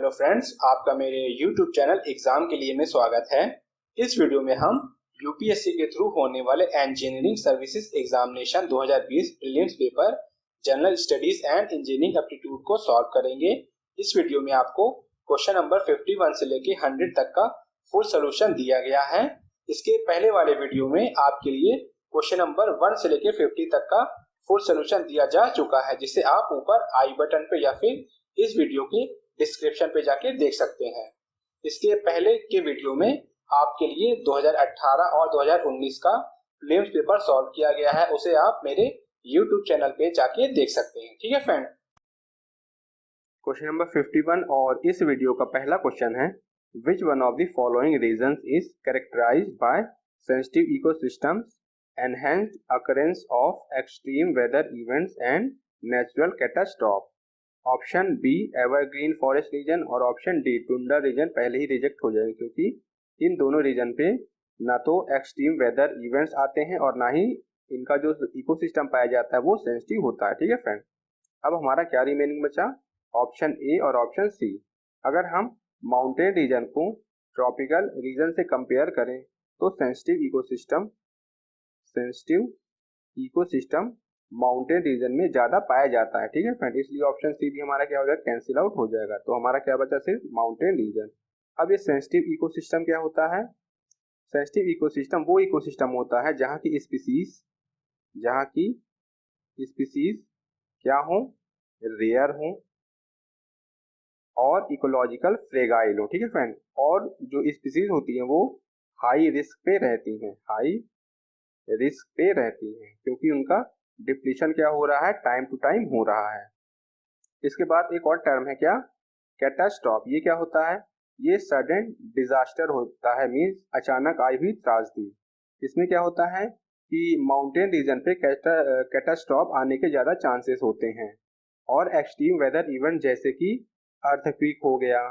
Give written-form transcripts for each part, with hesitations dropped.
Hello friends, आपका मेरे YouTube channel exam के लिए में स्वागत है। इस वीडियो में हम यूपीएससी के थ्रू होने वाले engineering services examination 2020 prelims paper general studies and engineering aptitude को सॉल्व करेंगे। इस वीडियो में आपको क्वेश्चन नंबर 51 से लेके 100 तक का फुल सोल्यूशन दिया गया है। इसके पहले वाले वीडियो में आपके लिए क्वेश्चन नंबर 1 से लेके 50 तक का फुल सोल्यूशन दिया जा चुका है, जिसे आप ऊपर आई बटन पे या फिर इस वीडियो के डिस्क्रिप्शन पे जाके देख सकते हैं। इसके पहले के वीडियो में आपके लिए 2018 और 2019 का प्रीलिम्स पेपर सॉल्व किया गया है, उसे आप मेरे YouTube चैनल पे जाके देख सकते हैं। ठीक है फ्रेंड, क्वेश्चन नंबर 51 और इस वीडियो का पहला क्वेश्चन है, which one of the following regions is characterised by sensitive ecosystems, enhanced occurrence of extreme weather events and natural catastrophe. Option B evergreen forest region और ऑप्शन डी टुंड्रा रीजन पहले ही reject हो जाएंगे, क्योंकि इन दोनों reason पे ना तो एक्सट्रीम वेदर इवेंट्स आते हैं और ना ही इनका जो इकोसिस्टम पाया जाता है वो सेंसिटिव होता है। ठीक है फ्रेंड, अब हमारा क्या रिमेनिंग बचा, ऑप्शन ए और ऑप्शन सी। अगर हम माउंटेन रीजन को ट्रॉपिकल रीजन से कंपेयर करें तो सेंसिटिव इकोसिस्टम माउंटेन रीजन में ज्यादा पाया जाता है। ठीक है फ्रेंड, इसलिए ऑप्शन सी भी हमारा क्या हो जाएगा, कैंसिल आउट हो जाएगा। तो हमारा क्या बचा, सिर्फ माउंटेन रीजन। अब ये सेंसिटिव इकोसिस्टम क्या होता है, सेंसिटिव इकोसिस्टम वो इकोसिस्टम होता है जहाँ की स्पीसीज क्या हो, रेयर हो और इकोलॉजिकल फ्रेगाइल हो। ठीक है फ्रेंड, और जो स्पीसीज होती है वो हाई रिस्क पे रहती हैं, क्योंकि उनका डिप्लीशन क्या हो रहा है, टाइम टू टाइम हो रहा है। इसके बाद एक और टर्म है क्या, कैटास्ट्रॉफ। ये क्या होता है, ये सडन डिजास्टर होता है, मींस अचानक आई हुई त्रासदी। इसमें क्या होता है कि माउंटेन रीजन पे कैटास्ट्रॉफ आने के ज्यादा चांसेस होते हैं, और एक्सट्रीम वेदर इवेंट जैसे कि अर्थक्वेक हो गया,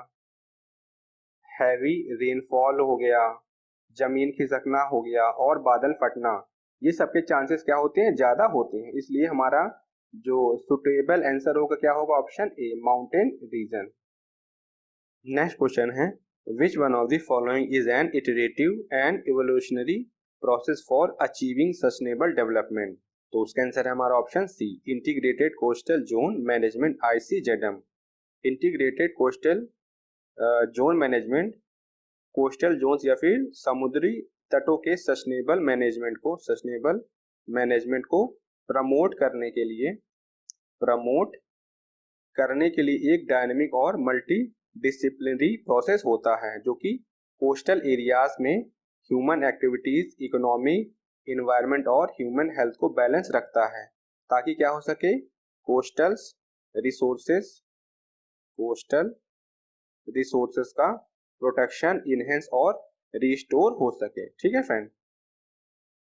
हैवी रेनफॉल हो गया, जमीन खिसकना हो गया और बादल फटना, ये सबके चांसेस क्या होते हैं, ज्यादा होते हैं। इसलिए हमारा जो सुटेबल आंसर होगा क्या होगा, option A mountain region. Next question है, which one of the following is an iterative and evolutionary process for achieving sustainable development. तो उसका आंसर है हमारा option C, integrated coastal zone management, ICZM। Integrated coastal zone management, coastal zones या फिर समुद्री तटों के सस्टेनेबल मैनेजमेंट को प्रमोट करने के लिए एक डायनेमिक और मल्टी डिसिप्लिनरी प्रोसेस होता है, जो कि कोस्टल एरियाज में ह्यूमन एक्टिविटीज, इकोनॉमी, इन्वायरमेंट और ह्यूमन हेल्थ को बैलेंस रखता है, ताकि क्या हो सके, कोस्टल रिसोर्सेस का प्रोटेक्शन, इनहेंस और रिस्टोर हो सके। ठीक है फ्रेंड,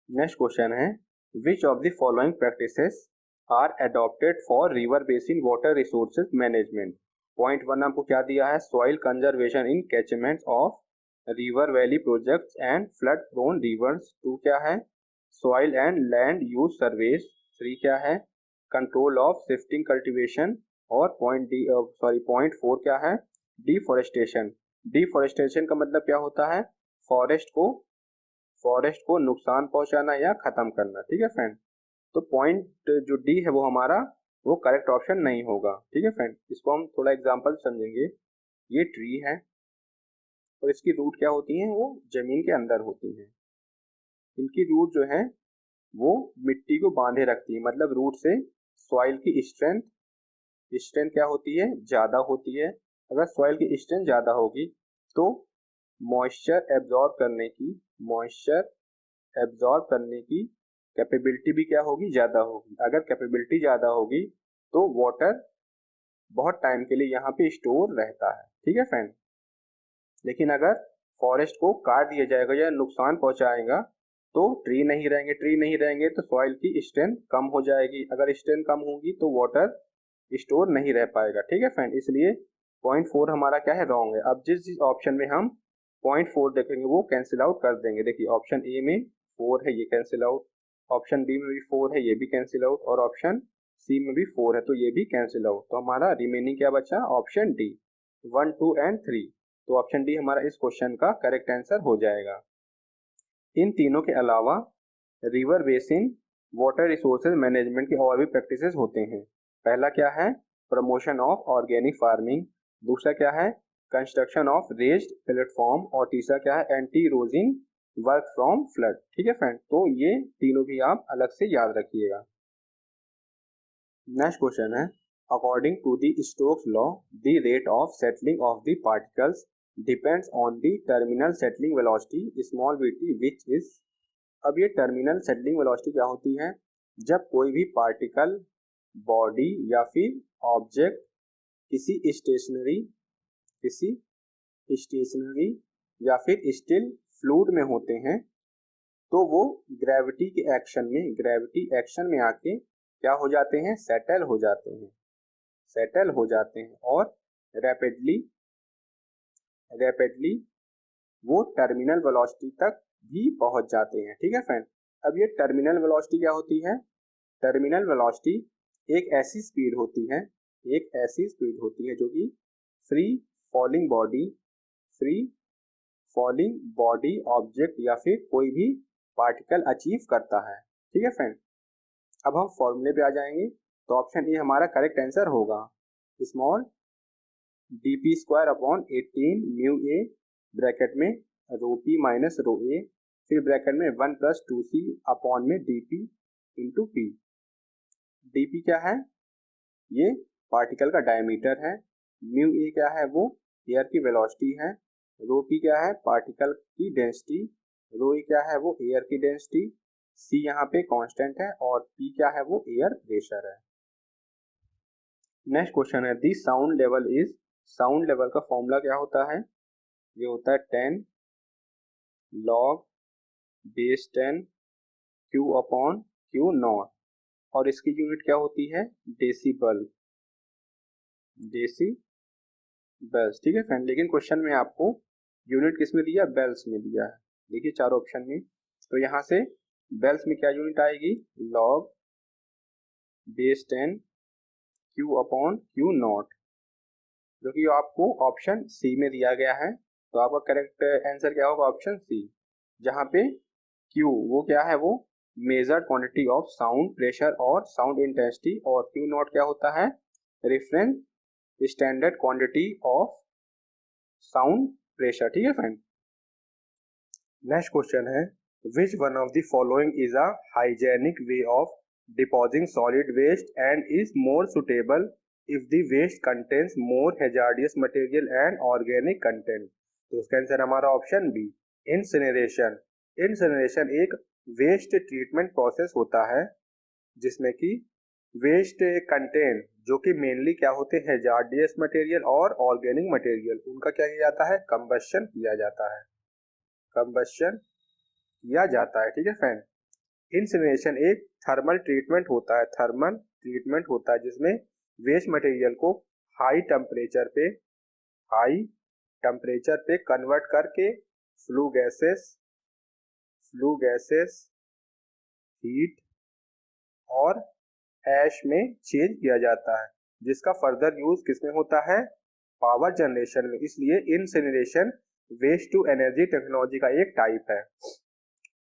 नेक्स्ट क्वेश्चन है, which of the following practices are adopted for river basin water resources management. Point 1 आपको क्या दिया है, soil conservation in catchments of river valley projects and flood prone rivers. 2 क्या है, soil and land use surveys. 3 क्या है, control of shifting cultivation. और point 4 क्या है, डिफॉरेस्टेशन का मतलब क्या होता है, फॉरेस्ट को नुकसान पहुंचाना या खत्म करना। ठीक है फ्रेंड, तो पॉइंट जो डी है वो हमारा वो करेक्ट ऑप्शन नहीं होगा। ठीक है फ्रेंड, इसको हम थोड़ा एग्जांपल समझेंगे। ये ट्री है और इसकी रूट क्या होती है, वो जमीन के अंदर होती है। इनकी रूट जो है वो मिट्टी को बांधे रखती है, मतलब रूट से सॉइल की स्ट्रेंथ क्या होती है, ज्यादा होती है। अगर सॉइल की स्ट्रेंथ ज्यादा होगी तो मॉइस्चर एब्जॉर्ब करने की कैपेबिलिटी भी क्या होगी, ज्यादा होगी। अगर कैपेबिलिटी ज्यादा होगी तो वाटर बहुत टाइम के लिए यहाँ पे स्टोर रहता है। ठीक है फ्रेंड, लेकिन अगर फॉरेस्ट को काट दिया जाएगा या नुकसान पहुंचाएगा तो ट्री नहीं रहेंगे तो सॉइल की स्ट्रेंथ कम हो जाएगी। अगर स्ट्रेंथ कम होगी तो वाटर स्टोर नहीं रह पाएगा। ठीक है फ्रेंड, इसलिए पॉइंट 4 हमारा क्या है, रॉन्ग है। अब जिस ऑप्शन में हम पॉइंट 4 देखेंगे वो कैंसिल आउट कर देंगे। देखिए ऑप्शन ए में 4 है, ये कैंसिल आउट, ऑप्शन बी में भी 4 है, ये भी कैंसिल आउट, और ऑप्शन सी में भी 4 है तो ये भी कैंसिल आउट। तो हमारा रिमेनिंग क्या बचा, ऑप्शन डी। 1, 2 एंड 3। तो ऑप्शन डी हमारा इस क्वेश्चन का करेक्ट आंसर हो जाएगा। इन तीनों के अलावा river basin water resources management के और भी प्रैक्टिसेस होते हैं। पहला क्या है, प्रमोशन ऑफ ऑर्गेनिक फार्मिंग, दूसरा क्या है, कंस्ट्रक्शन ऑफ रेज्ड प्लेटफॉर्म, और तीसरा क्या है, anti erosion work from flood. ठीक है फ्रेंड, तो ये तीनों भी आप अलग से याद रखिएगा। नेक्स्ट क्वेश्चन है, according to the Stokes law the rate of settling of the particles depends on the terminal settling velocity small VT which is. अब ये टर्मिनल सेटलिंग वेलोसिटी क्या होती है, जब कोई भी पार्टिकल, बॉडी या फिर ऑब्जेक्ट किसी स्टेशनरी या फिर स्टिल फ्लूइड में होते हैं, तो वो ग्रेविटी एक्शन में आके क्या हो जाते हैं, सेटल हो जाते हैं और रैपिडली वो टर्मिनल वेलोसिटी तक भी पहुंच जाते हैं। ठीक है फ्रेंड, अब ये टर्मिनल वेलोसिटी क्या होती है, टर्मिनल वेलोसिटी एक ऐसी स्पीड होती है जो कि फ्री फॉलिंग बॉडी ऑब्जेक्ट या फिर कोई भी पार्टिकल अचीव करता है। ठीक है फ्रेंड, अब हम फॉर्मूले पे आ जाएंगे। तो ऑप्शन ए हमारा करेक्ट आंसर होगा, small dp square upon 18 mu A bracket में रो पी माइनस रो ए, फिर ब्रैकेट में 1 प्लस 2c अपॉन में dp इंटू पी। dp क्या है, ये पार्टिकल का डायमीटर है, म्यू ए क्या है, वो एयर की वेलोसिटी है, रो पी क्या है, पार्टिकल की डेंसिटी, रो ए क्या है, वो एयर की डेंसिटी, सी यहाँ पे कांस्टेंट है, और पी क्या है, वो एयर प्रेशर है। नेक्स्ट क्वेश्चन है, the sound level is, sound level का फॉर्मूला क्या होता है, ये होता है 10 log base 10 Q upon Q naught, और इसकी यूनिट क्या होती है, डेसिबल्स। ठीक है फ्रेंड, लेकिन क्वेश्चन में आपको यूनिट किस में दिया, बेल्स में दिया है। देखिए चारों ऑप्शन में, तो यहाँ से बेल्स में क्या यूनिट आएगी, log base 10 Q upon Q not, जो कि आपको ऑप्शन सी में दिया गया है। तो आपका करेक्ट आंसर क्या होगा, ऑप्शन सी, जहाँ पे Q वो क्या है, वो measured quantity of sound pressure और साउंड इंटेंसिटी, और Q नॉट क्या होता है, reference standard quantity of sound pressure. ठीक है फ्रेंड, नेक्स्ट क्वेश्चन है, which one of the following is a hygienic way of disposing solid waste and is more suitable if the waste contains more hazardous material and organic content. तो उसका answer हमारा option B, incineration. Incineration एक waste treatment process होता है जिसमें कि waste content जो कि मेनली क्या होते हैं, हैजार्डियस मटेरियल और ऑर्गेनिक मटेरियल, उनका क्या किया जाता है, कंबशन किया जाता है। ठीक है फ्रेंड, इंसिनरेशन एक थर्मल ट्रीटमेंट होता है जिसमें वेस्ट मटेरियल को हाई टेम्परेचर पे कन्वर्ट करके फ्लू गैसेस हीट और ऐश में चेंज किया जाता है, जिसका फर्दर यूज किसमें होता है, पावर जनरेशन में। इसलिए incineration waste to energy technology का एक टाइप है।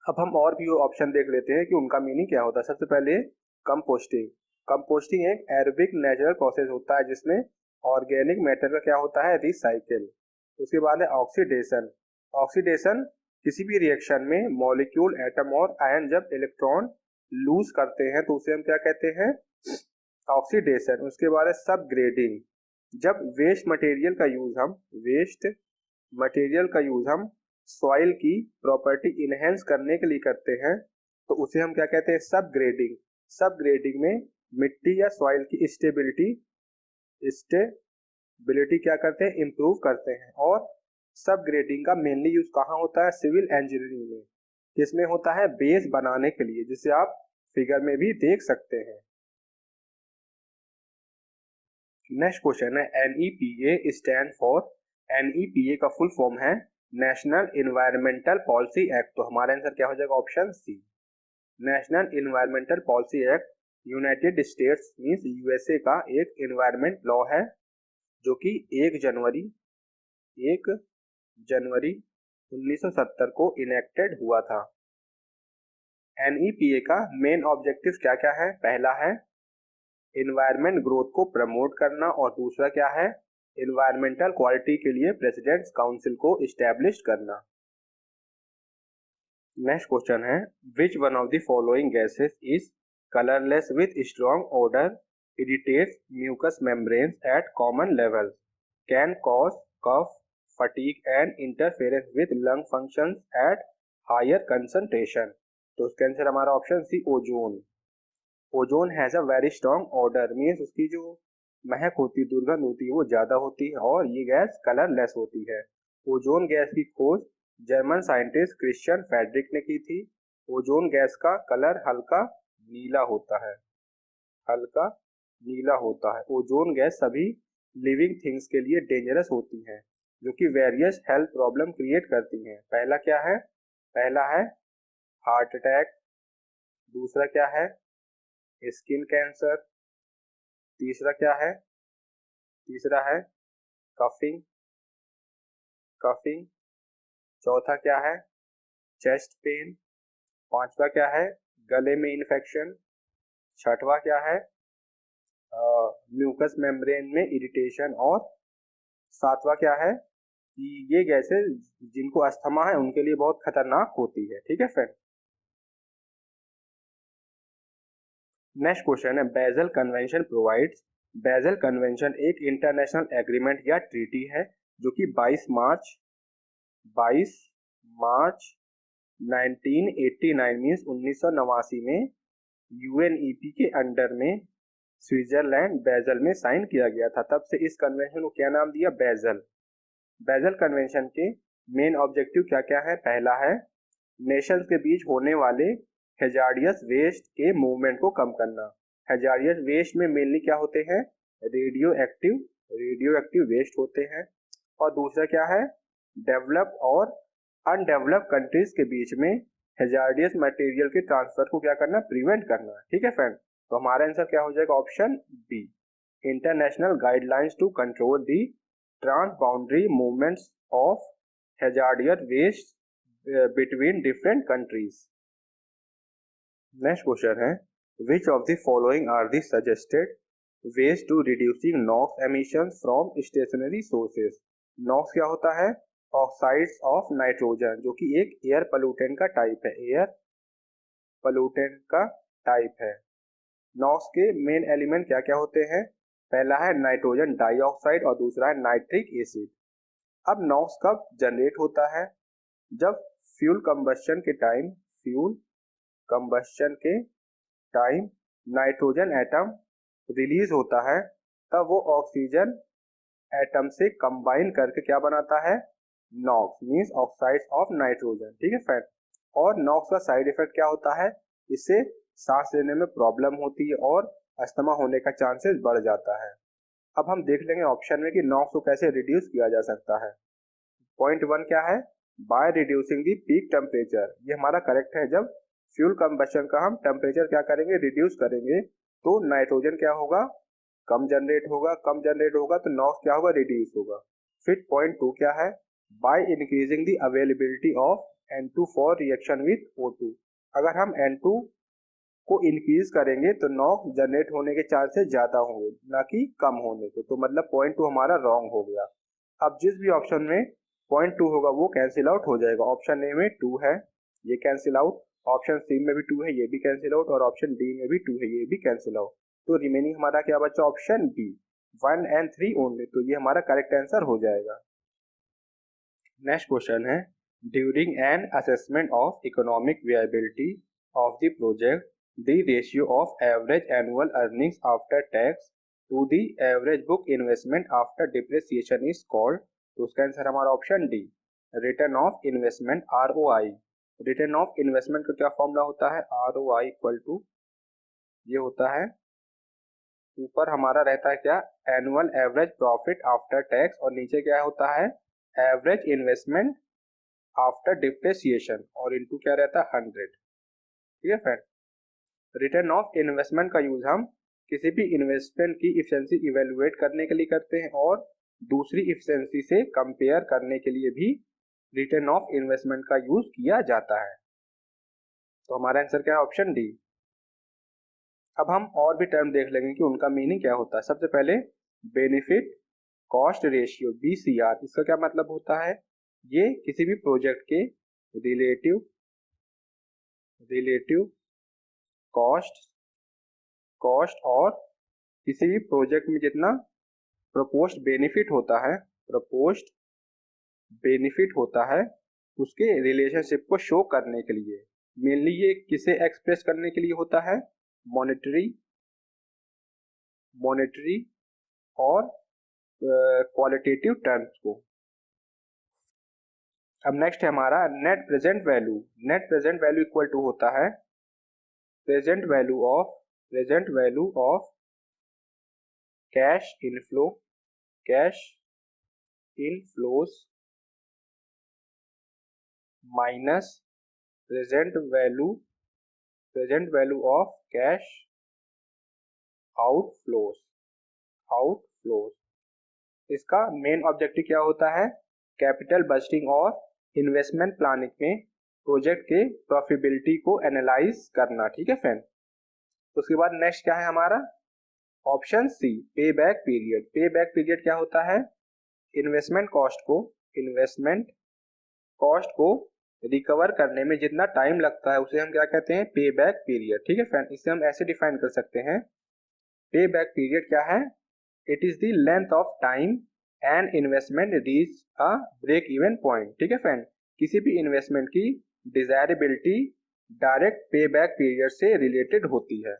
अब हम और भी ऑप्शन देख लेते हैं कि उनका मीनिंग क्या होता है। सबसे पहले कंपोस्टिंग एक एरोबिक नेचुरल प्रोसेस होता है जिसमें ऑर्गेनिक मैटर का क्या होता है, रिसाइकिल। उसके बाद है ऑक्सीडेशन किसी भी रिएक्शन में मॉलिक्यूल, एटम और आयन जब इलेक्ट्रॉन लूज करते हैं तो उसे हम क्या कहते हैं, ऑक्सीडेशन। उसके बाद है सबग्रेडिंग, जब वेस्ट मटेरियल का यूज हम सॉइल की प्रॉपर्टी इनहेंस करने के लिए करते हैं तो उसे हम क्या कहते हैं, सबग्रेडिंग में मिट्टी या सॉइल की स्टेबिलिटी क्या करते हैं, इंप्रूव करते हैं। और सबग्रेडिंग का मेनली यूज कहाँ होता है, सिविल इंजीनियरिंग में, जिसमें होता है बेस बनाने के लिए, जिसे आप फिगर में भी देख सकते हैं। नेक्स्ट क्वेश्चन है, NEPA स्टैंड फॉर, NEPA का फुल फॉर्म है नेशनल इन्वायरमेंटल पॉलिसी एक्ट। तो हमारा आंसर क्या हो जाएगा, option C, national environmental policy act United States means USA का एक इन्वायरमेंट लॉ है जो कि 1 जनवरी 1970 को इनेक्टेड हुआ था। NEPA का मेन ऑब्जेक्टिव क्या क्या है? पहला है इन्वायरमेंट ग्रोथ को प्रमोट करना और दूसरा क्या है? इन्वायरमेंटल क्वालिटी के लिए प्रेसिडेंट्स काउंसिल को इस्टेब्लिश करना। नेक्स्ट क्वेश्चन है which one of the following gases is colourless with strong odour, irritates mucous membranes at common level, can cause cough, fatigue and interference with lung functions at higher concentration. तो इसका answer हमारा option C ozone. Ozone has a very strong odour, means उसकी जो महक होती, दुर्गंध होती है वो ज्यादा होती है और ये गैस कलरलेस होती है। ओजोन गैस की खोज जर्मन साइंटिस्ट क्रिश्चियन फेडरिक ने की थी। ओजोन गैस का कलर हल्का नीला होता है, हल्का नीला होता है। ओजोन गैस सभी लिविंग थिंग्स के लिए डेंजरस होती है जो कि वेरियस हेल्थ प्रॉब्लम क्रिएट करती हैं। पहला क्या है? पहला है हार्ट अटैक, दूसरा क्या है स्किन कैंसर, तीसरा क्या है? तीसरा है कफिंग, कफिंग, चौथा क्या है चेस्ट पेन, पांचवा क्या है गले में इन्फेक्शन, छठवा क्या है म्यूकस मेम्ब्रेन में इरिटेशन और सातवां क्या है कि ये गैसेस जिनको अस्थमा है उनके लिए बहुत खतरनाक होती है। ठीक है फ्रेंड। नेक्स्ट क्वेश्चन है basal convention provides. Basal convention एक इंटरनेशनल एग्रीमेंट या ट्रीटी है जो कि 22 मार्च 1989 मीन्स 1989 में UNEP के अंडर में स्विट्जरलैंड बेज़ल में साइन किया गया था। तब से इस कन्वेंशन को क्या नाम दिया? बेज़ल। बेज़ल कन्वेंशन के मेन ऑब्जेक्टिव क्या क्या है? पहला है नेशंस के बीच होने वाले हैजार्डियस वेस्ट के मूवमेंट को कम करना। हैजार्डियस वेस्ट में मेनली क्या होते हैं? रेडियो एक्टिव वेस्ट होते हैं। और दूसरा क्या है? डेवलप और अनडेवलप कंट्रीज के बीच में हैजार्डियस मटेरियल के ट्रांसफर को क्या करना? प्रिवेंट करना। ठीक है फ्रेंड। तो हमारा आंसर क्या हो जाएगा? Option B, international guidelines to control the transboundary movements of hazardous waste between different countries. Next question है which of the following are the suggested ways to reducing NOx emissions from stationary sources. NOx क्या होता है? Oxides of nitrogen, जो कि एक air pollutant का type है, air pollutant का टाइप है। नॉक्स के मेन एलिमेंट क्या क्या होते हैं? पहला है नाइट्रोजन डाइऑक्साइड और दूसरा है नाइट्रिक एसिड। अब नॉक्स कब जनरेट होता है? जब फ्यूल कंबस्शन के टाइम नाइट्रोजन एटम रिलीज होता है, तब वो ऑक्सीजन एटम से कंबाइन करके क्या बनाता है? NOx, means oxides of nitrogen. ठीक है फ्रेंड। और नॉक्स का साइड इफेक्ट क्या होता है? इससे सांस लेने में प्रॉब्लम होती है और अस्थमा होने का चांसेस बढ़ जाता है। अब हम देख लेंगे ऑप्शन में कि नॉक्स को कैसे रिड्यूस किया जा सकता है। पॉइंट 1 क्या है? By reducing the peak temperature. ये हमारा करेक्ट है। जब फ्यूल कंबशन का हम टेम्परेचर क्या करेंगे? रिड्यूस करेंगे, तो नाइट्रोजन क्या होगा? कम जनरेट होगा। कम जनरेट होगा तो नॉक्स क्या होगा? रिड्यूस होगा। फिर पॉइंट 2 क्या है? By increasing the availability of N2 for reaction with O2। अगर हम N2 को इंक्रीज करेंगे तो नॉक्स जनरेट होने के चांसेस ज्यादा होंगे, ना कि कम होने के। तो मतलब पॉइंट 2 हमारा रॉन्ग हो गया। अब जिस भी ऑप्शन में पॉइंट 2 होगा वो कैंसिल आउट हो जाएगा। ऑप्शन ए में 2 है, ये कैंसिल आउट। ऑप्शन सी में भी 2 है, ये भी कैंसिल आउट। और ऑप्शन डी में भी 2 है, ये भी कैंसिल आउट। तो रिमेनिंग हमारा क्या बचा? Option B, 1 and 3 only. तो ये हमारा करेक्ट आंसर हो जाएगा। नेक्स्ट क्वेश्चन है during an assessment of economic viability of the project the ratio of average annual earnings after tax to the average book investment after depreciation is called। तो उसका answer हमारा option D, return of investment, ROI। Return of investment का क्या formula होता है? ROI equal to ये होता है, ऊपर हमारा रहता है क्या? Annual average profit after tax, और नीचे क्या होता है? एवरेज इन्वेस्टमेंट आफ्टर डिप्रेसिएशन, और इनटू क्या रहता है? 100। ठीक है फ्रेंड। रिटर्न ऑफ इन्वेस्टमेंट का यूज हम किसी भी इन्वेस्टमेंट की इफिशिएंसी इवेलुएट करने के लिए करते हैं और दूसरी इफिशिएंसी से कंपेयर करने के लिए भी रिटर्न ऑफ इन्वेस्टमेंट का यूज किया जाता है। तो हमारा आंसर क्या है? Option D. अब हम और भी टर्म देख लेंगे कि उनका मीनिंग क्या होता है। सबसे पहले बेनिफिट कॉस्ट रेशियो BCR, इसका क्या मतलब होता है? ये किसी भी प्रोजेक्ट के रिलेटिव कॉस्ट और किसी भी प्रोजेक्ट में जितना प्रपोज्ड बेनिफिट होता है उसके रिलेशनशिप को शो करने के लिए, मेनली ये किसे एक्सप्रेस करने के लिए होता है? मॉनेटरी और क्वालिटेटिव टर्म्स को। अब नेक्स्ट है हमारा net present value. Net present value equal to होता है present value of cash inflows minus present value of cash outflows. इसका मेन ऑब्जेक्टिव क्या होता है? कैपिटल बजटिंग और इन्वेस्टमेंट प्लानिंग में प्रोजेक्ट के प्रॉफिटेबिलिटी को एनालाइज करना। ठीक है फ्रेंड। उसके बाद नेक्स्ट क्या है हमारा? ऑप्शन सी, पे बैक पीरियड। पे बैक पीरियड क्या होता है? इन्वेस्टमेंट कॉस्ट को रिकवर करने में जितना टाइम लगता है उसे हम क्या कहते हैं? पे बैक पीरियड। ठीक है फ्रेंड। इसे हम ऐसे डिफाइन कर सकते हैं, पे बैक पीरियड क्या है? It is the length of time and investment reach a break even point. ठीक है फ्रेंड। किसी भी इन्वेस्टमेंट की desirability direct pay back period से रिलेटेड होती है।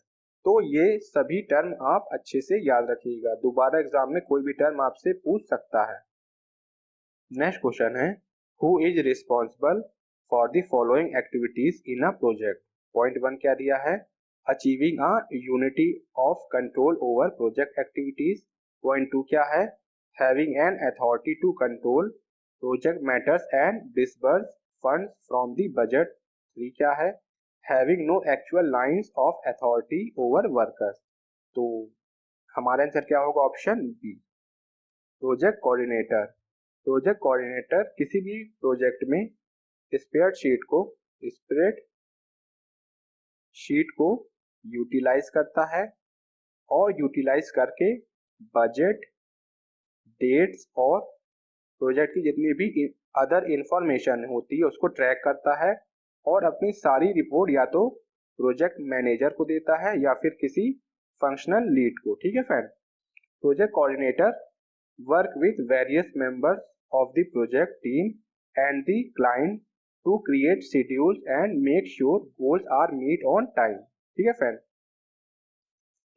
तो ये सभी टर्म आप अच्छे से याद रखिएगा, दोबारा एग्जाम में कोई भी टर्म आपसे पूछ सकता है। नेक्स्ट क्वेश्चन है, who is responsible for the following activities in a project. Point 1 क्या दिया है? Achieving a unity of control over project activities. Point 2 क्या है? Having an authority to control project matters and disburse funds from the budget. 3 क्या है? Having no actual lines of authority over workers. तो हमारा answer क्या होगा? Option B, project coordinator किसी भी प्रोजेक्ट में स्प्रेडशीट को यूटिलाइज करता है और यूटिलाइज करके बजट, डेट्स और प्रोजेक्ट की जितनी भी अदर इंफॉर्मेशन होती है उसको ट्रैक करता है और अपनी सारी रिपोर्ट या तो प्रोजेक्ट मैनेजर को देता है या फिर किसी फंक्शनल लीड को। ठीक है friend. Project coordinator work with various members of the project team and the client to create schedules and make sure goals are met on time। ठीक है फ्रेंड।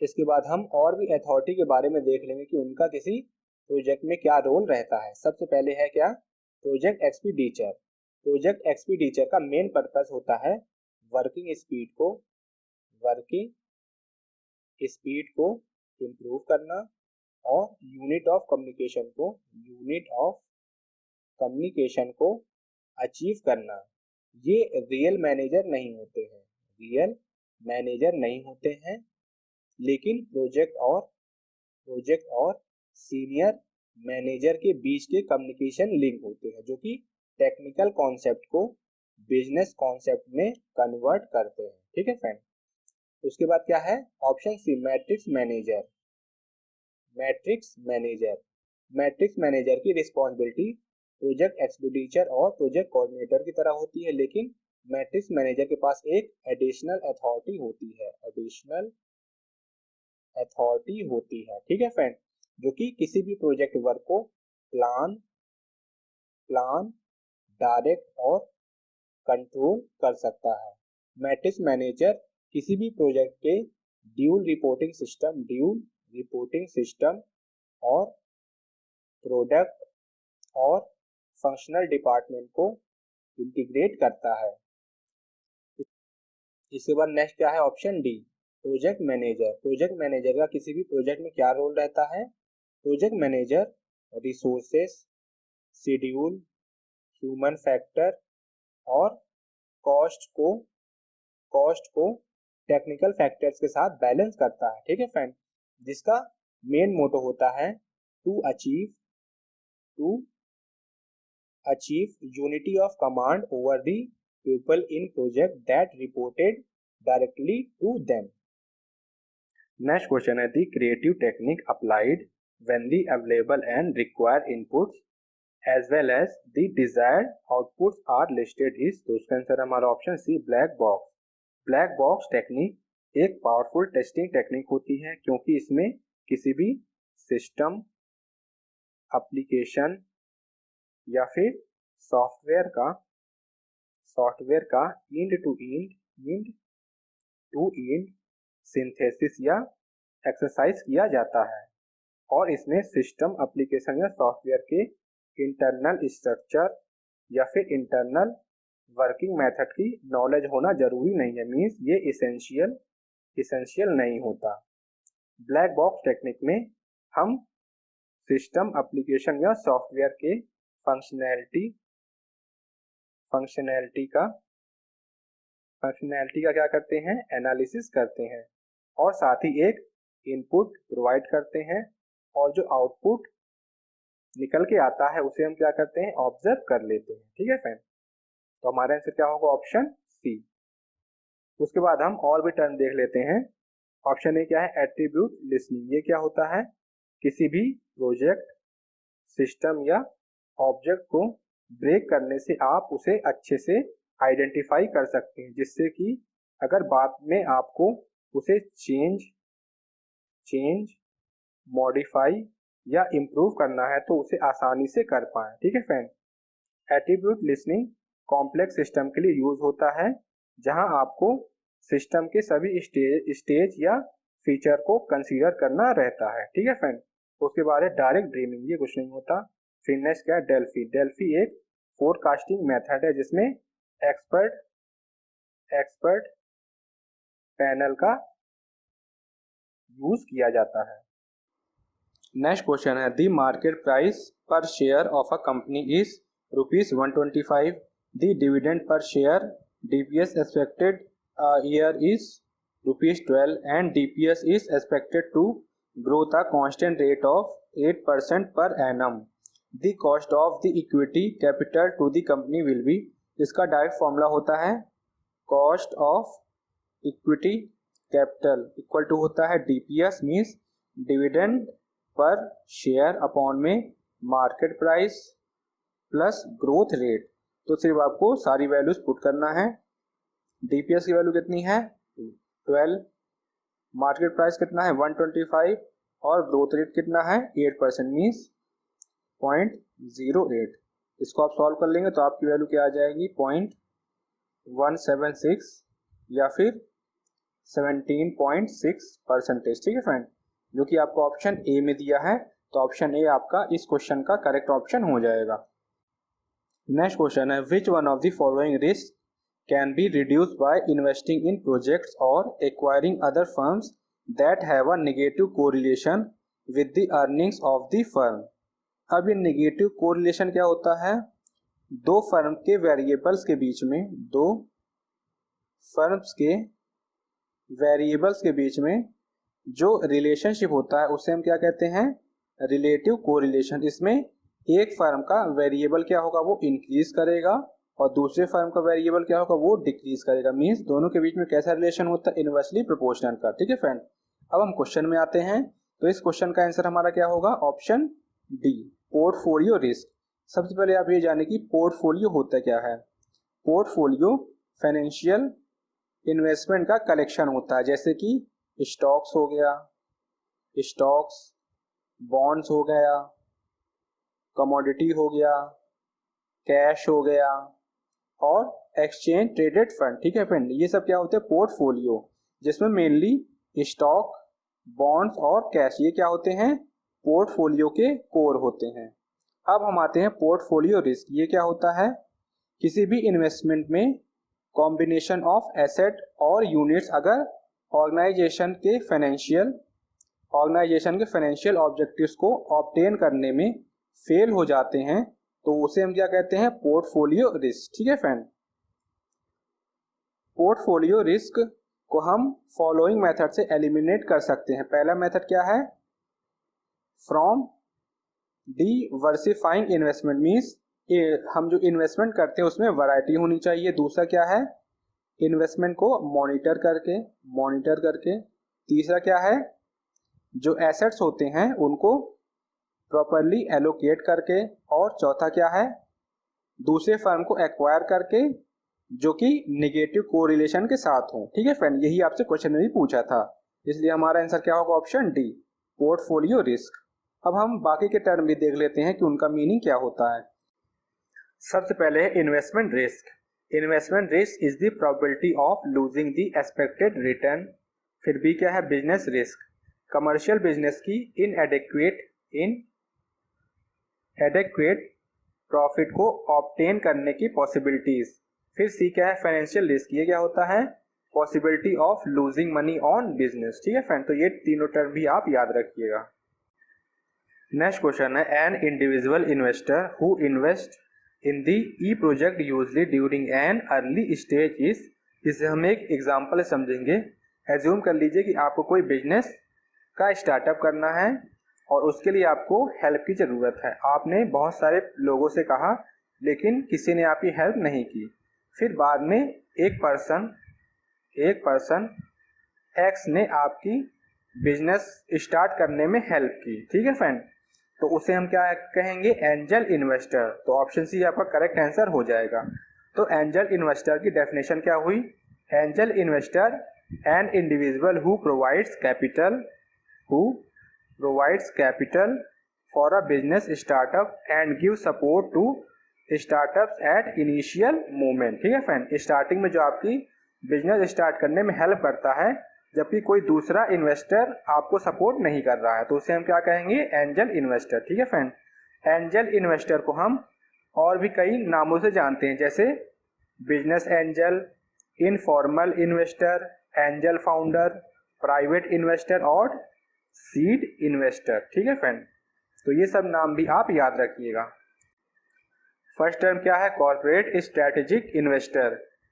इसके बाद हम और भी अथॉरिटी के बारे में देख लेंगे कि उनका किसी प्रोजेक्ट में क्या रोल रहता है। सबसे पहले है क्या? प्रोजेक्ट एक्सपीडिचर। प्रोजेक्ट एक्सपीडिचर का मेन पर्पस होता है वर्किंग स्पीड को इम्प्रूव करना और यूनिट ऑफ कम्युनिकेशन को अचीव करना। ये रियल मैनेजर नहीं होते हैं, लेकिन प्रोजेक्ट और सीनियर मैनेजर के बीच के कम्युनिकेशन लिंक होते हैं जो कि टेक्निकल कॉन्सेप्ट को बिजनेस कॉन्सेप्ट में कन्वर्ट करते हैं। ठीक है फ्रेंड। उसके बाद क्या है? ऑप्शन सी, मैट्रिक्स मैनेजर की रिस्पॉन्सिबिलिटी प्रोजेक्ट एक्सपीडिचर और प्रोजेक्ट कोऑर्डिनेटर की तरह होती है, लेकिन मैट्रिक्स मैनेजर के पास एक एडिशनल अथॉरिटी होती है। ठीक है फ्रेंड। जो कि किसी भी प्रोजेक्ट वर्क को प्लान डायरेक्ट और कंट्रोल कर सकता है। मैट्रिक्स मैनेजर किसी भी प्रोजेक्ट के ड्यूल रिपोर्टिंग सिस्टम और प्रोडक्ट और फंक्शनल डिपार्टमेंट को इंटीग्रेट करता है। इसके बाद नेक्स्ट क्या है? ऑप्शन डी, प्रोजेक्ट मैनेजर का किसी भी प्रोजेक्ट में क्या रोल रहता है? Project manager resources, schedule, human factor और कॉस्ट को टेक्निकल फैक्टर्स के साथ बैलेंस करता है। ठीक है फ्रेंड। जिसका मेन मोटो होता है to achieve unity of command over the people in project that reported directly to them. Next question है the creative technique applied when the available and required inputs as well as the desired outputs are listed is, तो उसका answer हमारा option C black box. Black box technique एक powerful testing technique होती है क्योंकि इसमें किसी भी सिस्टम, एप्लीकेशन या फिर सॉफ्टवेयर का इंड टू इंड सिंथेसिस या एक्सरसाइज किया जाता है और इसमें सिस्टम, एप्लीकेशन या सॉफ्टवेयर के इंटरनल स्ट्रक्चर या फिर इंटरनल वर्किंग मेथड की नॉलेज होना जरूरी नहीं है, मींस ये इसेंशियल नहीं होता। ब्लैक बॉक्स टेक्निक में हम सिस्टम, एप्लीकेशन या सॉफ्टवेयर के फंक्शनैलिटी का क्या करते हैं, एनालिसिस करते हैं और साथ ही एक इनपुट प्रोवाइड करते हैं और जो आउटपुट निकल के आता है उसे हम क्या करते हैं, ऑब्जर्व कर लेते हैं। ठीक है फ्रेंड, तो हमारा आंसर क्या होगा, ऑप्शन सी। उसके बाद हम और भी टर्म देख लेते हैं। ऑप्शन ए क्या है, एट्रीब्यूट लिसनिंग। ये क्या होता है, किसी भी प्रोजेक्ट, सिस्टम या ऑब्जेक्ट को ब्रेक करने से आप उसे अच्छे से आइडेंटिफाई कर सकते हैं, जिससे कि अगर बाद में आपको उसे चेंज मॉडिफाई या इम्प्रूव करना है तो उसे आसानी से कर पाए। ठीक है friend, attribute listening complex system के लिए यूज होता है जहां आपको सिस्टम के सभी स्टेज या फीचर को कंसीडर करना रहता है। ठीक है फ्रेंड, उसके बाद है डायरेक्ट ड्रीमिंग, ये कुछ नहीं होता। फिर नेक्स्ट क्या है, डेल्फी एक फोरकास्टिंग मेथड है जिसमें एक्सपर्ट पैनल का यूज किया जाता है। नेक्स्ट क्वेश्चन है द मार्केट प्राइस पर share of a company is ₹125, the dividend per share DPS expected year is ₹12 and DPS is expected to grow at a constant rate of 8% per annum. The cost of the equity capital to the company will be, इसका direct formula होता है cost of equity capital equal to होता है DPS means dividend per share upon में market price plus growth rate. तो सिर्फ आपको सारी वैल्यूज पुट करना है। DPS की वैल्यू कितनी है 12, मार्केट प्राइस कितना है 125 और ग्रोथ रेट कितना है 8% मीन्स 0.08। इसको आप सॉल्व कर लेंगे तो आपकी वैल्यू क्या आ जाएगी 0.176 या फिर 17.6%। ठीक है फ्रेंड, जो कि आपको ऑप्शन ए में दिया है, तो ऑप्शन ए आपका इस क्वेश्चन का करेक्ट ऑप्शन हो जाएगा। नेक्स्ट क्वेश्चन है which one of the following risk can be reduced by investing in projects और acquiring other firms that have a negative correlation with the earnings of the firm. अब ये negative correlation क्या होता है, दो firm के variables के बीच में, दो फर्म्स के वेरिएबल्स के बीच में जो रिलेशनशिप होता है उसे हम क्या कहते हैं, रिलेटिव कोरिलेशन। इसमें एक फर्म का वेरिएबल क्या होगा वो इंक्रीज करेगा और दूसरे फर्म का वेरिएबल क्या होगा वो डिक्रीज करेगा, मींस दोनों के बीच में कैसा रिलेशन होता है, इनवर्सली प्रोपोर्शनल का। ठीक है फ्रेंड, अब हम क्वेश्चन में आते हैं। तो इस क्वेश्चन का आंसर हमारा क्या होगा, ऑप्शन डी पोर्टफोलियो रिस्क। सबसे पहले आप ये जाने कि पोर्टफोलियो होता क्या है। पोर्टफोलियो फाइनेंशियल इन्वेस्टमेंट का कलेक्शन होता है, जैसे कि स्टॉक्स हो गया, स्टॉक्स, बॉन्ड्स हो गया, कमोडिटी हो गया, कैश हो गया और एक्सचेंज ट्रेडेड फंड। ठीक है फ्रेंड, ये सब क्या होते हैं पोर्टफोलियो, जिसमें मेनली स्टॉक, बॉन्ड्स और कैश ये क्या होते हैं पोर्टफोलियो के कोर होते हैं। अब हम आते हैं पोर्टफोलियो रिस्क। ये क्या होता है, किसी भी इन्वेस्टमेंट में कॉम्बिनेशन ऑफ एसेट और यूनिट्स अगर ऑर्गेनाइजेशन के फाइनेंशियल ऑब्जेक्टिव्स को ऑब्टेन करने में फेल हो जाते हैं तो उसे हम क्या कहते हैं, पोर्टफोलियो रिस्क। ठीक है फ्रेंड, पोर्टफोलियो रिस्क को हम फॉलोइंग मेथड से एलिमिनेट कर सकते हैं। पहला मेथड क्या है, फ्रॉम डिवर्सिफाइंग इन्वेस्टमेंट, मीन्स हम जो इन्वेस्टमेंट करते हैं उसमें वैरायटी होनी चाहिए। दूसरा क्या है, इन्वेस्टमेंट को मॉनिटर करके। तीसरा क्या है, जो एसेट्स होते हैं उनको प्रॉपरली एलोकेट करके। और चौथा क्या है, दूसरे फर्म को एक्वायर करके जो कि नेगेटिव कोरिलेशन के साथ हो। ठीक है फ्रेंड, यही आपसे क्वेश्चन में भी पूछा था, इसलिए हमारा आंसर क्या होगा, ऑप्शन डी, पोर्टफोलियो रिस्क। अब हम बाकी के टर्म भी देख लेते हैं कि उनका मीनिंग क्या होता है। सबसे पहले है investment risk. Investment risk is the probability of losing the expected return. फिर बी क्या है, बिजनेस रिस्क, कमर्शियल बिजनेस की इनएडेक्वेट प्रॉफिट को ऑब्टेन करने की पॉसिबिलिटीज। फिर सी क्या है, फाइनेंशियल रिस्क, ये क्या होता है, possibility of losing money on business. ठीक है फ्रेंड, तो ये तीनों टर्म भी आप याद रखिएगा। नेक्स्ट क्वेश्चन है, an individual investor who invest in the E project usually during an early stage is. इसे हम एक एग्जाम्पल समझेंगे। एज्यूम कर लीजिए कि आपको कोई बिजनेस का स्टार्टअप करना है और उसके लिए आपको हेल्प की ज़रूरत है। आपने बहुत सारे लोगों से कहा लेकिन किसी ने आपकी हेल्प नहीं की। फिर बाद में एक पर्सन एक्स ने आपकी बिजनेस स्टार्ट करने में हेल्प की। ठीक है फ्रेंड, तो उसे हम क्या कहेंगे, एंजल इन्वेस्टर। तो ऑप्शन सी आपका करेक्ट आंसर हो जाएगा। तो एंजल इन्वेस्टर की डेफिनेशन क्या हुई, angel investor an individual who provides capital for a business startup and give support to startups at initial moment. ठीक है फ्रेंड, स्टार्टिंग में जो आपकी बिजनेस स्टार्ट करने में हेल्प करता है, जबकि कोई दूसरा इन्वेस्टर आपको सपोर्ट नहीं कर रहा है, तो उसे हम क्या कहेंगे, एंजल इन्वेस्टर। ठीक है फ्रेंड, एंजल इन्वेस्टर को हम और भी कई नामों से जानते हैं, जैसे business angel, informal investor, angel founder, private investor और सीड इन्वेस्टर। ठीक है फ्रेंड, तो ये सब नाम भी आप याद रखिएगा। फर्स्ट टर्म क्या है, कॉर्पोरेट स्ट्रेटेजिक इन्वेस्टर,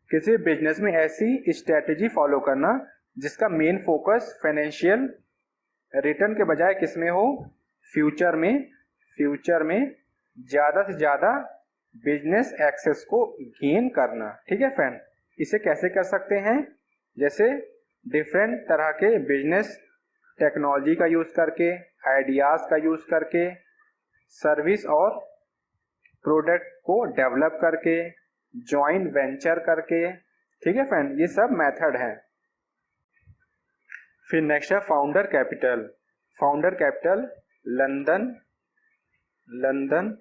किसी बिजनेस में ऐसी स्ट्रेटेजी फॉलो करना जिसका मेन फोकस फाइनेंशियल रिटर्न के बजाय किस में हो, फ्यूचर में ज़्यादा से ज़्यादा बिजनेस एक्सेस को गेन करना। ठीक है फ्रेंड, इसे कैसे कर सकते हैं, जैसे डिफरेंट तरह के बिजनेस टेक्नोलॉजी का यूज़ करके, आइडियाज़ का यूज़ करके, सर्विस और प्रोडक्ट को डेवलप करके, जॉइंट वेंचर करके। ठीक है फ्रेंड, ये सब मेथड हैं। फिर नेक्स्ट है founder capital London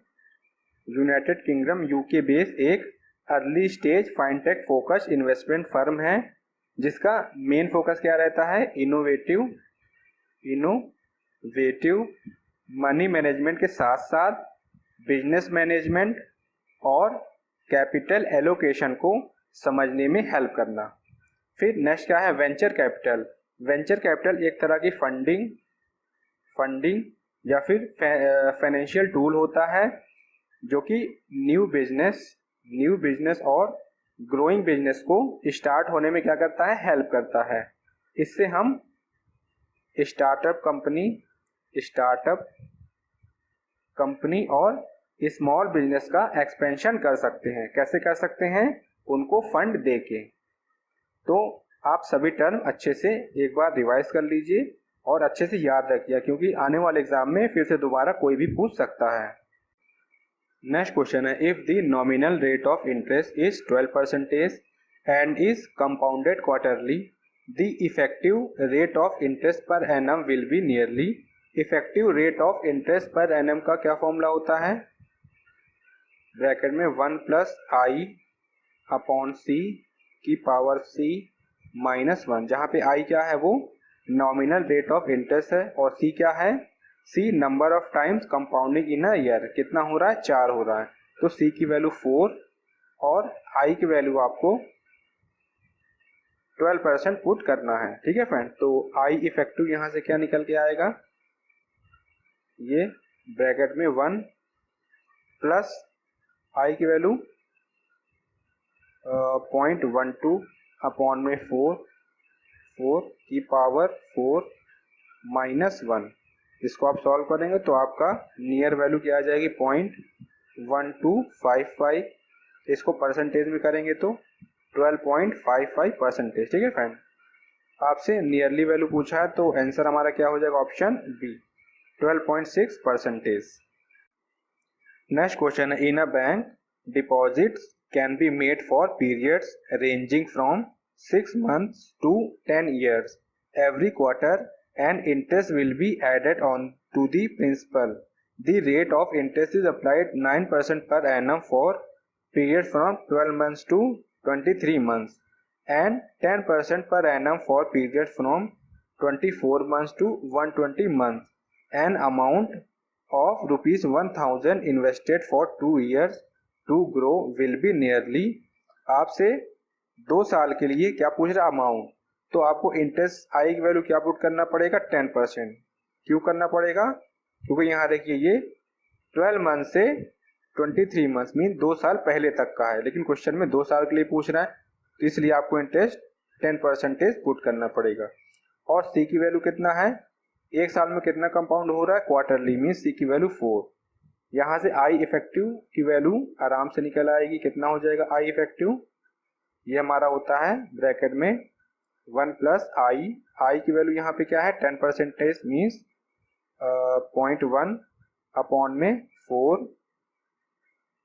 United Kingdom UK base एक early stage fintech focus investment firm है, जिसका मेन फोकस क्या रहता है, इनोवेटिव मनी मैनेजमेंट के साथ साथ बिजनेस मैनेजमेंट और कैपिटल एलोकेशन को समझने में हेल्प करना। फिर नेक्स्ट क्या है, वेंचर कैपिटल एक तरह की फंडिंग या फिर फाइनेंशियल टूल होता है जो कि न्यू बिजनेस और ग्रोइंग बिजनेस को स्टार्ट होने में क्या करता है, हेल्प करता है। इससे हम स्टार्टअप कंपनी और स्मॉल बिजनेस का एक्सपेंशन कर सकते हैं। कैसे कर सकते हैं, उनको फंड देके। तो आप सभी टर्म अच्छे से एक बार रिवाइज कर लीजिए और अच्छे से याद रखिए, क्योंकि आने वाले एग्जाम में फिर से दोबारा कोई भी पूछ सकता है। नेक्स्ट क्वेश्चन है, if the nominal rate of interest is 12% and is compounded quarterly, the effective rate of interest per annum will be nearly. Effective rate of interest per annum का क्या फॉर्मूला होता है, ब्रैकेट में 1+i upon c की power c -1, जहाँ पे i क्या है, वो नॉमिनल रेट ऑफ इंटरेस्ट है और c क्या है, c number of times compounding in a year, कितना हो रहा है, 4 हो रहा है। तो c की वैल्यू 4 और i की वैल्यू आपको 12% पुट करना है। ठीक है फ्रेंड, तो i इफेक्टिव यहाँ से क्या निकल के आएगा, ये ब्रैकेट में 1 प्लस i की वैल्यू 0.12 अपॉन में 4 4 की पावर 4 माइनस 1। इसको आप सॉल्व करेंगे तो आपका नियर वैल्यू क्या आ जाएगी 0.1255। इसको परसेंटेज में करेंगे तो 12.55%। ठीक है फ्रेंड, आपसे नियरली वैल्यू पूछा है तो आंसर हमारा क्या हो जाएगा ऑप्शन बी 12.6%। नेक्स्ट क्वेश्चन है, in a bank deposits can be made for periods ranging from 6 months to 10 years. Every quarter an interest will be added on to the principal. The rate of interest is applied 9% per annum for period from 12 months to 23 months and 10% per annum for period from 24 months to 120 months. An amount of rupees 1000 invested for 2 years to grow will be nearly। आपसे 2 साल के लिए क्या पूछ रहा amount, तो आपको interest I की वैल्यू क्या पुट करना पड़ेगा 10%। क्यों करना पड़ेगा, क्योंकि यहाँ देखिए ये 12 मंथ से 23 मंथ मीन 2 साल पहले तक का है, लेकिन क्वेश्चन में 2 साल के लिए पूछ रहा है तो इसलिए आपको इंटरेस्ट 10% पुट करना पड़ेगा। और सी की वैल्यू कितना है, 1 साल में कितना कंपाउंड हो रहा है क्वार्टरली, मीन सी की वैल्यू 4। यहाँ से आई इफेक्टिव की वैल्यू आराम से निकल आएगी, कितना हो जाएगा आई इफेक्टिव, ये हमारा होता है ब्रैकेट में 1 प्लस आई की वैल्यू यहाँ पे क्या है 10% मीन्स 0.1 अपॉन में 4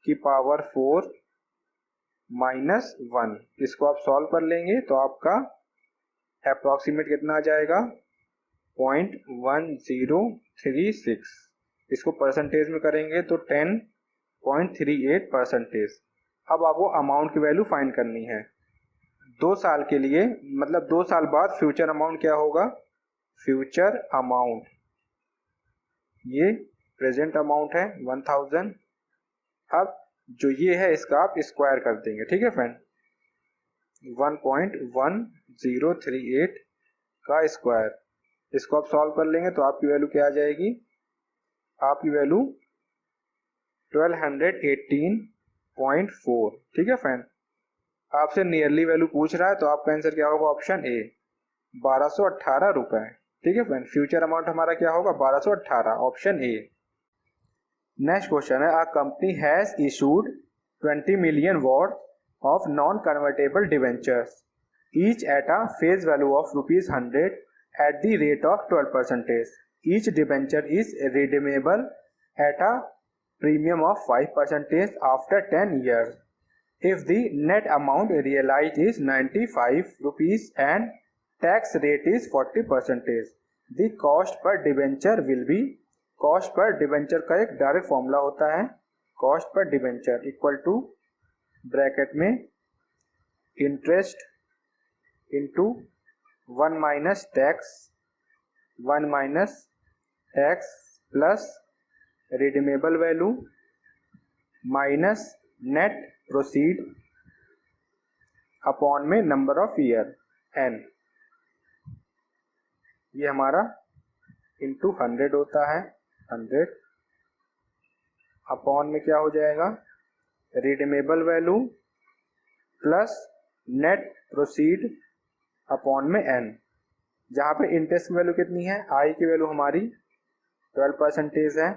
की पावर 4 माइनस 1। इसको आप सॉल्व कर लेंगे तो आपका अप्रॉक्सीमेट कितना आ जाएगा 0.1036। इसको परसेंटेज में करेंगे तो 10.38%। अब आपको अमाउंट की वैल्यू फाइंड करनी है 2 साल के लिए, मतलब 2 साल बाद फ्यूचर अमाउंट क्या होगा, फ्यूचर अमाउंट ये प्रेजेंट अमाउंट है 1000। अब जो ये है इसका आप स्क्वायर कर देंगे। ठीक है फ्रेंड, 1.1038 का स्क्वायर, इसको आप सॉल्व कर लेंगे तो आपकी वैल्यू क्या आ जाएगी, आपकी वैल्यू 1218.4। ठीक है फ्रेंड, आपसे नियरली वैल्यू पूछ रहा है तो आपका आंसर क्या होगा ऑप्शन ए 1218 रुपए। ठीक है फ्रेंड, फ्यूचर अमाउंट हमारा क्या होगा 1218, ऑप्शन ए। नेक्स्ट क्वेश्चन है, a company has issued 20 million worth of non-convertible debentures, each at a face value of ₹100 at the rate of 12%. Each debenture is redeemable at a premium of 5% after 10 years. If the net amount realized is ₹95 and tax rate is 40%, the cost per debenture will be। Cost per debenture का एक direct formula होता है, cost per debenture equal to bracket में interest into 1 minus tax plus redeemable value minus net proceed upon में number of year n। ये हमारा into 100 होता है, 100 अपॉन में क्या हो जाएगा redeemable value plus net proceed upon में n। जहाँ पे इंटरेस्ट की वैल्यू कितनी है, आई की वैल्यू हमारी 12% है।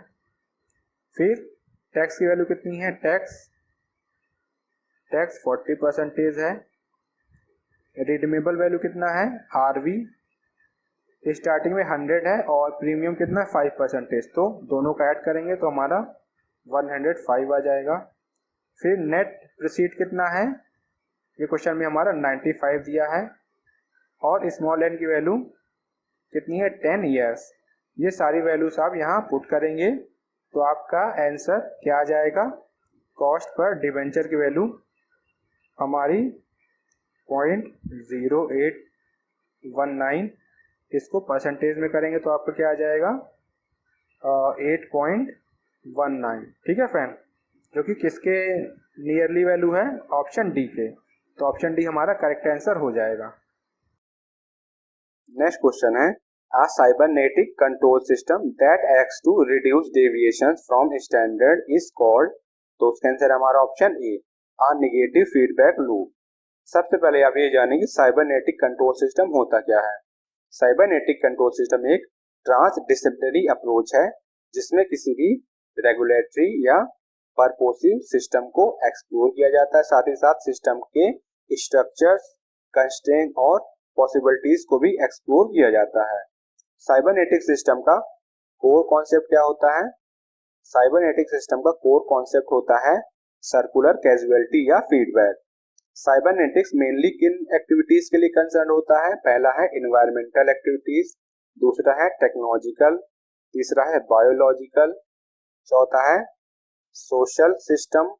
फिर टैक्स की वैल्यू कितनी है, टैक्स 40% है। रिडीमेबल वैल्यू कितना है आरवी, स्टार्टिंग में 100 है और प्रीमियम कितना 5%, तो दोनों का ऐड करेंगे तो हमारा 105 आ जाएगा। फिर नेट प्रोसीड कितना है, ये क्वेश्चन में हमारा 95 दिया है और स्मॉल एन की वैल्यू कितनी है 10 ईयर्स। ये सारी वैल्यूज आप यहाँ पुट करेंगे तो आपका आंसर क्या आ जाएगा, कॉस्ट पर डिबेंचर की वैल्यू हमारी 0.0819। इसको परसेंटेज में करेंगे तो आपको क्या आ जाएगा 8.19। ठीक है फ्रेंड, जो कि किसके नियरली वैल्यू है ऑप्शन डी के, तो ऑप्शन डी हमारा करेक्ट आंसर हो जाएगा। नेक्स्ट क्वेश्चन है, a cybernetic control system that acts to reduce deviations from standard is called, तो उसका आंसर हमारा option A a negative feedback loop। सबसे पहले आप ये जानें कि साइबरनेटिक कंट्रोल सिस्टम होता क्या है। साइबरनेटिक कंट्रोल सिस्टम एक ट्रांसडिसिप्लिनरी अप्रोच है जिसमें किसी भी रेगुलेटरी या परपोसिव सिस्टम को एक्सप्लोर किया जाता है, साथ ही साथ सिस्टम के स्ट्रक्चर्स, कंस्ट्रेंट और पॉसिबिलिटीज को भी एक्सप्लोर किया जाता है। साइबरनेटिक सिस्टम का कोर कॉन्सेप्ट क्या होता है? साइबरनेटिक सिस्टम का कोर कॉन्सेप्ट होता है सर्कुलर कैजुअलिटी या फीडबैक। साइबरनेटिक्स मेनली किन एक्टिविटीज के लिए कंसर्न होता है? पहला है एनवायरमेंटल एक्टिविटीज, दूसरा है टेक्नोलॉजिकल, तीसरा है बायोलॉजिकल, चौथा है सोशल सिस्टम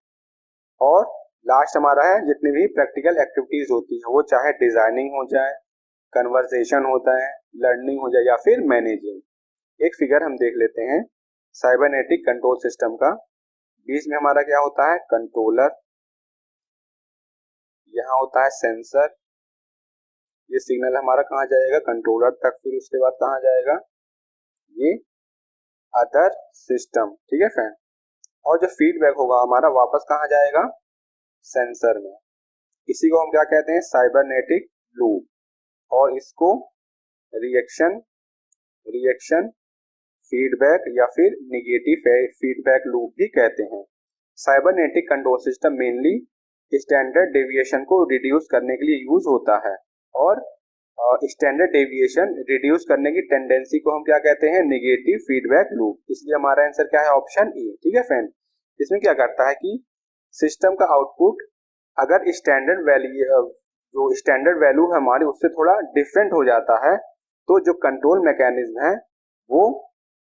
और लास्ट हमारा है जितनी भी प्रैक्टिकल एक्टिविटीज होती है, वो चाहे डिजाइनिंग हो जाए, कन्वर्सेशन होता है, लर्निंग हो जाए या फिर मैनेजिंग। एक फिगर हम देख लेते हैं साइबरनेटिक कंट्रोल सिस्टम का। बीच में हमारा क्या होता है? कंट्रोलर, यहाँ होता है सेंसर, ये सिग्नल हमारा कहाँ जाएगा? कंट्रोलर तक, फिर उसके बाद कहाँ जाएगा? ये अदर सिस्टम, ठीक है फ्रेंड। और जो फीडबैक होगा हमारा वापस कहाँ जाएगा? सेंसर में। इसी को हम क्या कहते हैं? साइबरनेटिक लूप, और इसको रिएक्शन फीडबैक या फिर निगेटिव फीडबैक लूप भी कहते हैं। Cybernetic control system mainly standard deviation को रिड्यूस करने के लिए यूज होता है, और स्टैंडर्ड डेविएशन रिड्यूस करने की टेंडेंसी को हम क्या कहते हैं? Negative feedback loop. इसलिए हमारा आंसर क्या है? ऑप्शन ए, ठीक है फ्रेंड। इसमें क्या करता है कि सिस्टम का आउटपुट अगर स्टैंडर्ड वैल्यू जो स्टैंडर्ड वैल्यू है हमारी उससे थोड़ा डिफरेंट हो जाता है, तो जो कंट्रोल मैकेनिज्म है वो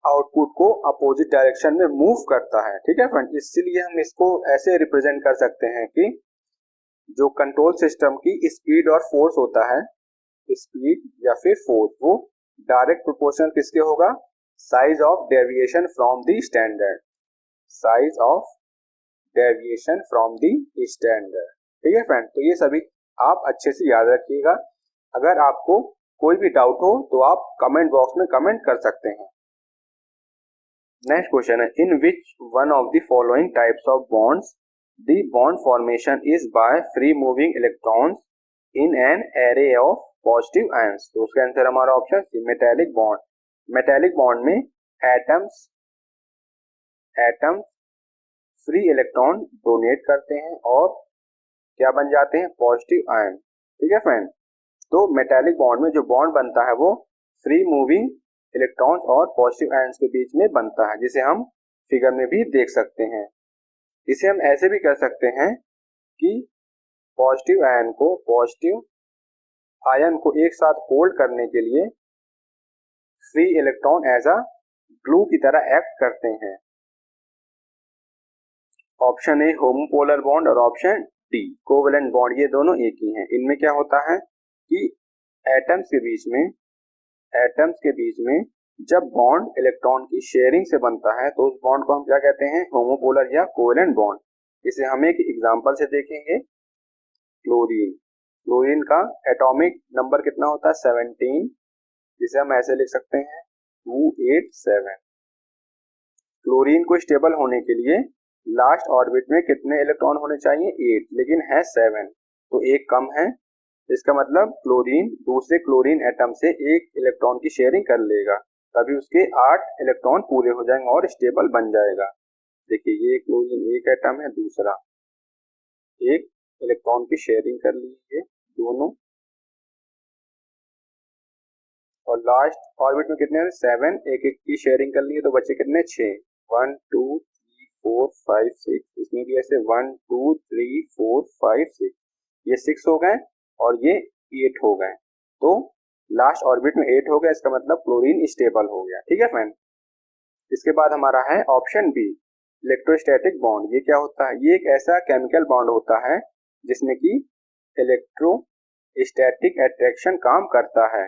आउटपुट को अपोजिट डायरेक्शन में मूव करता है, ठीक है फ्रेंड। इसलिए हम इसको ऐसे रिप्रेजेंट कर सकते हैं कि जो कंट्रोल सिस्टम की स्पीड और फोर्स होता है, स्पीड या फिर फोर्स, वो डायरेक्ट प्रोपोर्शनल किसके होगा? Size of deviation from the standard, size of deviation from the standard, ठीक है फ्रेंड। तो ये सभी आप अच्छे से याद रखिएगा। अगर आपको कोई भी डाउट हो तो आप कमेंट बॉक्स में कमेंट कर सकते हैं। नेक्स्ट क्वेश्चन है, in which one of the following types of bonds the bond formation is by free moving electrons in an array of positive ions? तो उसका आंसर हमारा option C, metallic bond. Metallic bond में atoms free electron donate करते हैं और क्या बन जाते हैं? पॉजिटिव आयन, ठीक है फ्रेंड। तो मेटेलिक बॉन्ड में जो बॉन्ड बनता है वो फ्री मूविंग इलेक्ट्रॉन्स और पॉजिटिव आयंस के बीच में बनता है, जिसे हम फिगर में भी देख सकते हैं। इसे हम ऐसे भी कर सकते हैं कि पॉजिटिव आयन को एक साथ होल्ड करने के लिए free electron as a glue की तरह एक्ट करते हैं। ऑप्शन ए होमोपोलर बॉन्ड और ऑप्शन डी कोवेलेंट बॉन्ड, ये दोनों एक ही हैं। इनमें क्या होता है कि एटम्स के बीच में जब बॉन्ड इलेक्ट्रॉन की शेयरिंग से बनता है तो उस बॉन्ड को हम क्या कहते हैं? होमोपोलर या कोवेलेंट बॉन्ड। इसे हम एक एग्जांपल से देखेंगे। क्लोरीन का एटॉमिक नंबर कितना होता है? 17, जिसे हम ऐसे लिख सकते हैं 287। क्लोरीन को स्टेबल होने के लिए लास्ट ऑर्बिट में कितने इलेक्ट्रॉन होने चाहिए? 8, लेकिन है 7, तो एक कम है। इसका मतलब क्लोरीन दूसरे क्लोरीन एटम से एक इलेक्ट्रॉन की शेयरिंग कर लेगा, तभी उसके 8 इलेक्ट्रॉन पूरे हो जाएंगे और स्टेबल बन जाएगा। देखिए ये क्लोरीन एक एटम है, दूसरा एक इलेक्ट्रॉन की शेयरिंग कर लीजिए दोनों, और लास्ट ऑर्बिट में कितने हैं? 7, एक एक की शेयरिंग कर लिए तो बचे कितने? 6। 1 2 3 4 5 6, इसमें भी ऐसे 1 2 3 4 5 6, ये 6 हो गए और ये 8 हो गए, तो लास्ट ऑर्बिट में 8 हो गया, इसका मतलब क्लोरीन स्टेबल हो गया, ठीक है फ्रेंड। इसके बाद हमारा है ऑप्शन बी इलेक्ट्रोस्टैटिक बॉन्ड। ये क्या होता है? ये एक ऐसा केमिकल बॉन्ड होता है जिसमें कि इलेक्ट्रोस्टैटिक अट्रैक्शन काम करता है,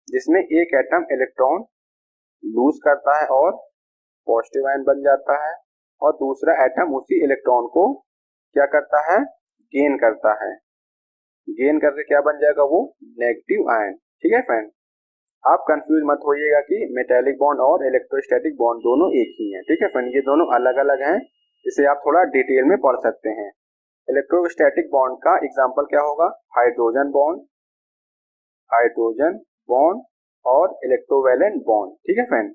जिसमें एक एटम इलेक्ट्रॉन लूज करता है और पॉजिटिव आयन बन जाता है, और दूसरा एटम उसी इलेक्ट्रॉन को क्या करता है? गेन करता है। गेन करके क्या बन जाएगा? वो नेगेटिव आयन, ठीक है फ्रेंड। आप कंफ्यूज मत होइएगा कि मेटेलिक बॉन्ड और इलेक्ट्रोस्टैटिक बॉन्ड दोनों एक ही हैं, ठीक है फ्रेंड। ये दोनों अलग अलग हैं, इसे आप थोड़ा डिटेल में पढ़ सकते हैं। इलेक्ट्रोस्टैटिक बॉन्ड का एग्जांपल क्या होगा? हाइड्रोजन बॉन्ड और इलेक्ट्रोवैलेंट बॉन्ड। ठीक है फ्रेंड।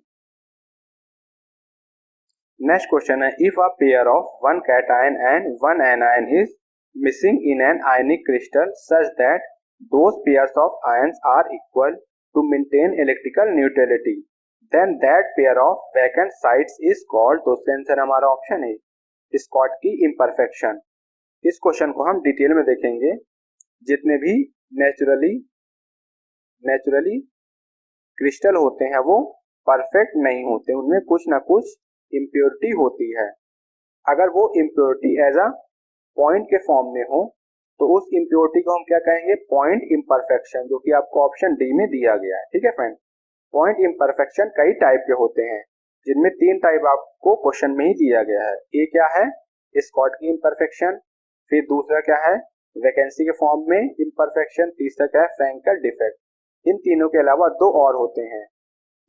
नेक्स्ट क्वेश्चन है, if a pair of one cation and one anion is missing in an ionic crystal such that those pairs of ions are equal to maintain electrical neutrality, then that pair of vacant sites is called. तो इसका answer हमारा option है Schottky imperfection. इस question को हम detail में देखेंगे। जितने भी नेचुरली क्रिस्टल होते हैं वो परफेक्ट नहीं होते, उनमें कुछ ना कुछ इम्प्योरिटी होती है। अगर वो इम्प्योरिटी एज अ पॉइंट के फॉर्म में हो तो उस इम्प्योरिटी को हम क्या कहेंगे? पॉइंट इम्परफेक्शन, जो कि आपको ऑप्शन डी में दिया गया है। ठीक है फ्रेंड। पॉइंट इम्परफेक्शन कई टाइप के होते हैं, जिनमें 3 टाइप आपको क्वेश्चन में ही दिया गया है। ए क्या है? Schottky imperfection. फिर दूसरा क्या है? वैकेंसी के फॉर्म में इम्परफेक्शन। तीसरा क्या है? Frenkel defect. इन तीनों के अलावा 2 और होते हैं,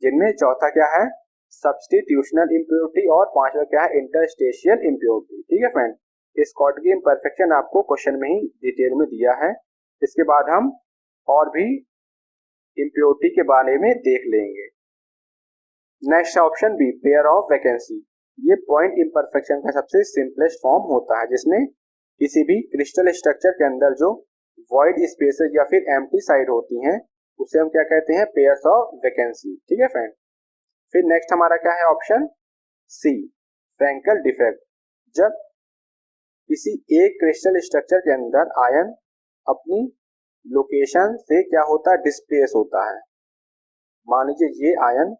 जिनमें चौथा क्या है? सब्स्टिट्यूशनल इम्प्योरिटी और पांचवा क्या है? Interstitial impurity. ठीक है फ्रेंड। स्कॉटकी इम्परफेक्शन आपको क्वेश्चन में ही डिटेल में दिया है। इसके बाद हम और भी इम्प्योरिटी के बारे में देख लेंगे। Next option B, pair of vacancy. ये पॉइंट इम्परफेक्शन का सबसे सिंपलेस्ट फॉर्म होता है, जिसमें किसी भी क्रिस्टल स्ट्रक्चर के अंदर जो वॉइड स्पेसेस या फिर एम्प्टी साइड होती हैं उसे हम क्या कहते हैं? Pairs of vacancy. ठीक है फ्रेंड। फिर नेक्स्ट हमारा क्या है? Option C, Frenkel defect. जब किसी एक क्रिस्टल स्ट्रक्चर के अंदर आयन अपनी लोकेशन से क्या होता है? डिस्प्लेस होता है। मान लीजिए ये आयन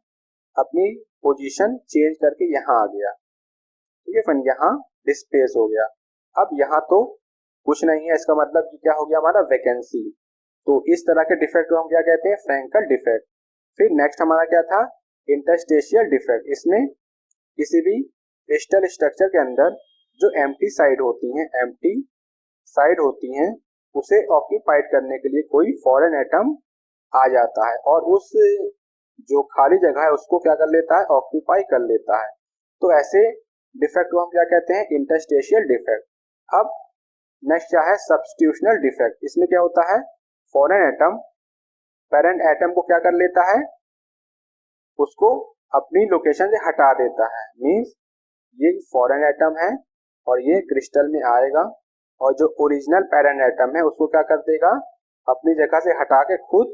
अपनी पोजीशन चेंज करके यहाँ आ गया। ठीक है फ्रेंड, यहाँ डिस्प्लेस हो गया। अब यहाँ तो कुछ नहीं है, इसका मतलब कि क्या हो गया हमारा? वैकेंसी। तो इस तरह के डिफेक्ट को हम क्या कहते हैं? Frenkel defect. फिर नेक्स्ट हमारा क्या था? Interstitial defect. इसमें किसी भी क्रिस्टल स्ट्रक्चर के अंदर जो एम्प्टी साइड होती हैं उसे ऑक्यूपाइड करने के लिए कोई फॉरेन एटम आ जाता है और उस जो खाली जगह है उसको क्या कर लेता है? ऑक्यूपाई कर लेता है। तो ऐसे डिफेक्ट को हम क्या कहते हैं? Interstitial defect. अब नेक्स्ट क्या है? सब्स्टिट्यूशनल डिफेक्ट। इसमें क्या होता है? फॉरेन एटम पेरेंट एटम को क्या कर लेता है? उसको अपनी लोकेशन से हटा देता है। मींस ये फॉरेन एटम है और ये क्रिस्टल में आएगा और जो ओरिजिनल पेरेंट एटम है उसको क्या कर देगा? अपनी जगह से हटा के खुद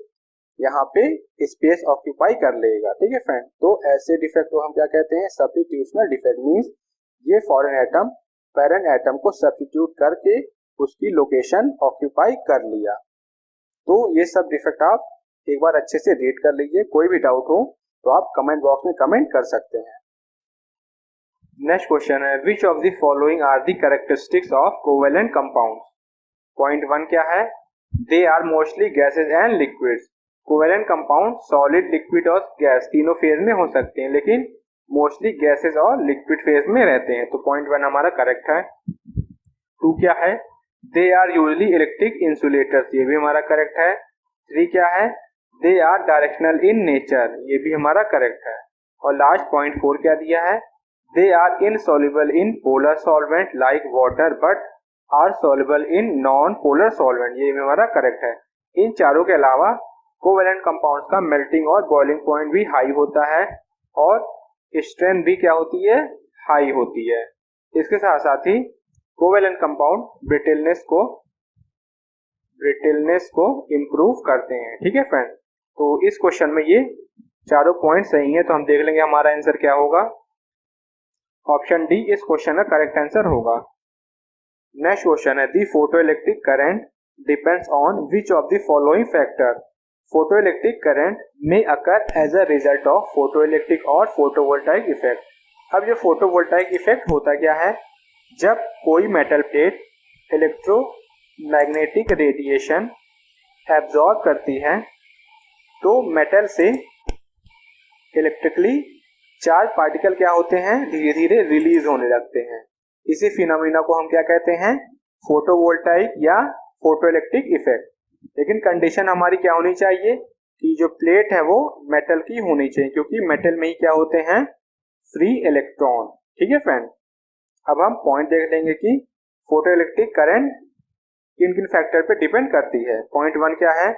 यहाँ पे स्पेस ऑक्यूपाई कर लेगा। ठीक है फ्रेंड। तो ऐसे डिफेक्ट को हम क्या कहते हैं? सब्स्टिट्यूशनल डिफेक्ट। मींस ये फॉरेन एटम पेरेंट एटम को सब्स्टिट्यूट करके उसकी लोकेशन ऑक्यूपाई कर लिया। तो ये सब डिफेक्ट आप एक बार अच्छे से रीड कर लीजिए। कोई भी डाउट हो तो आप कमेंट बॉक्स में कमेंट कर सकते हैं। नेक्स्ट क्वेश्चन है, which of the following are the characteristics of covalent compounds. Point 1 क्या है? They are mostly gases and liquids. Covalent compound solid, liquid और गैस तीनों फेज में हो सकते हैं, लेकिन मोस्टली गैसेज और लिक्विड फेज में रहते हैं। तो पॉइंट 1 हमारा करेक्ट है। 2 क्या है? They are usually electric insulators. ये भी हमारा करेक्ट है। 3 क्या है? They are directional in nature. ये भी हमारा करेक्ट है। और लास्ट पॉइंट 4 क्या दिया है? They are insoluble in polar solvent like water but are soluble in non polar solvent. ये भी हमारा करेक्ट है। इन चारों के अलावा कोवेलेंट कंपाउंड्स का मेल्टिंग और बॉइलिंग पॉइंट भी हाई होता है और स्ट्रेंथ भी क्या होती है? हाई होती है। इसके साथ साथ ही कोवेलेंट कंपाउंड ब्रिटलनेस को इम्प्रूव करते हैं। ठीक है फ्रेंड। तो इस क्वेश्चन में ये चारों पॉइंट सही है, तो हम देख लेंगे हमारा आंसर क्या होगा। ऑप्शन डी इस क्वेश्चन का करेक्ट आंसर होगा। नेक्स्ट क्वेश्चन है, the photoelectric current depends on which of the following factor. Photoelectric current में occur as a result of photoelectric और फोटोवोल्टाइक इफेक्ट। अब ये फोटोवोल्टाइक इफेक्ट होता क्या है? जब कोई metal plate electromagnetic radiation absorb करती है तो मेटल से इलेक्ट्रिकली चार्ज पार्टिकल क्या होते हैं? धीरे धीरे रिलीज होने लगते हैं। इसी फिनोमिना को हम क्या कहते हैं? फोटोवोल्टाइक या फोटोइलेक्ट्रिक इफेक्ट। लेकिन कंडीशन हमारी क्या होनी चाहिए कि जो प्लेट है वो मेटल की होनी चाहिए, क्योंकि मेटल में ही क्या होते हैं? Free electron. ठीक है फ्रेंड। अब हम पॉइंट देख लेंगे कि फोटो इलेक्ट्रिक करंट किन किन फैक्टर पे डिपेंड करती है। पॉइंट 1 क्या है,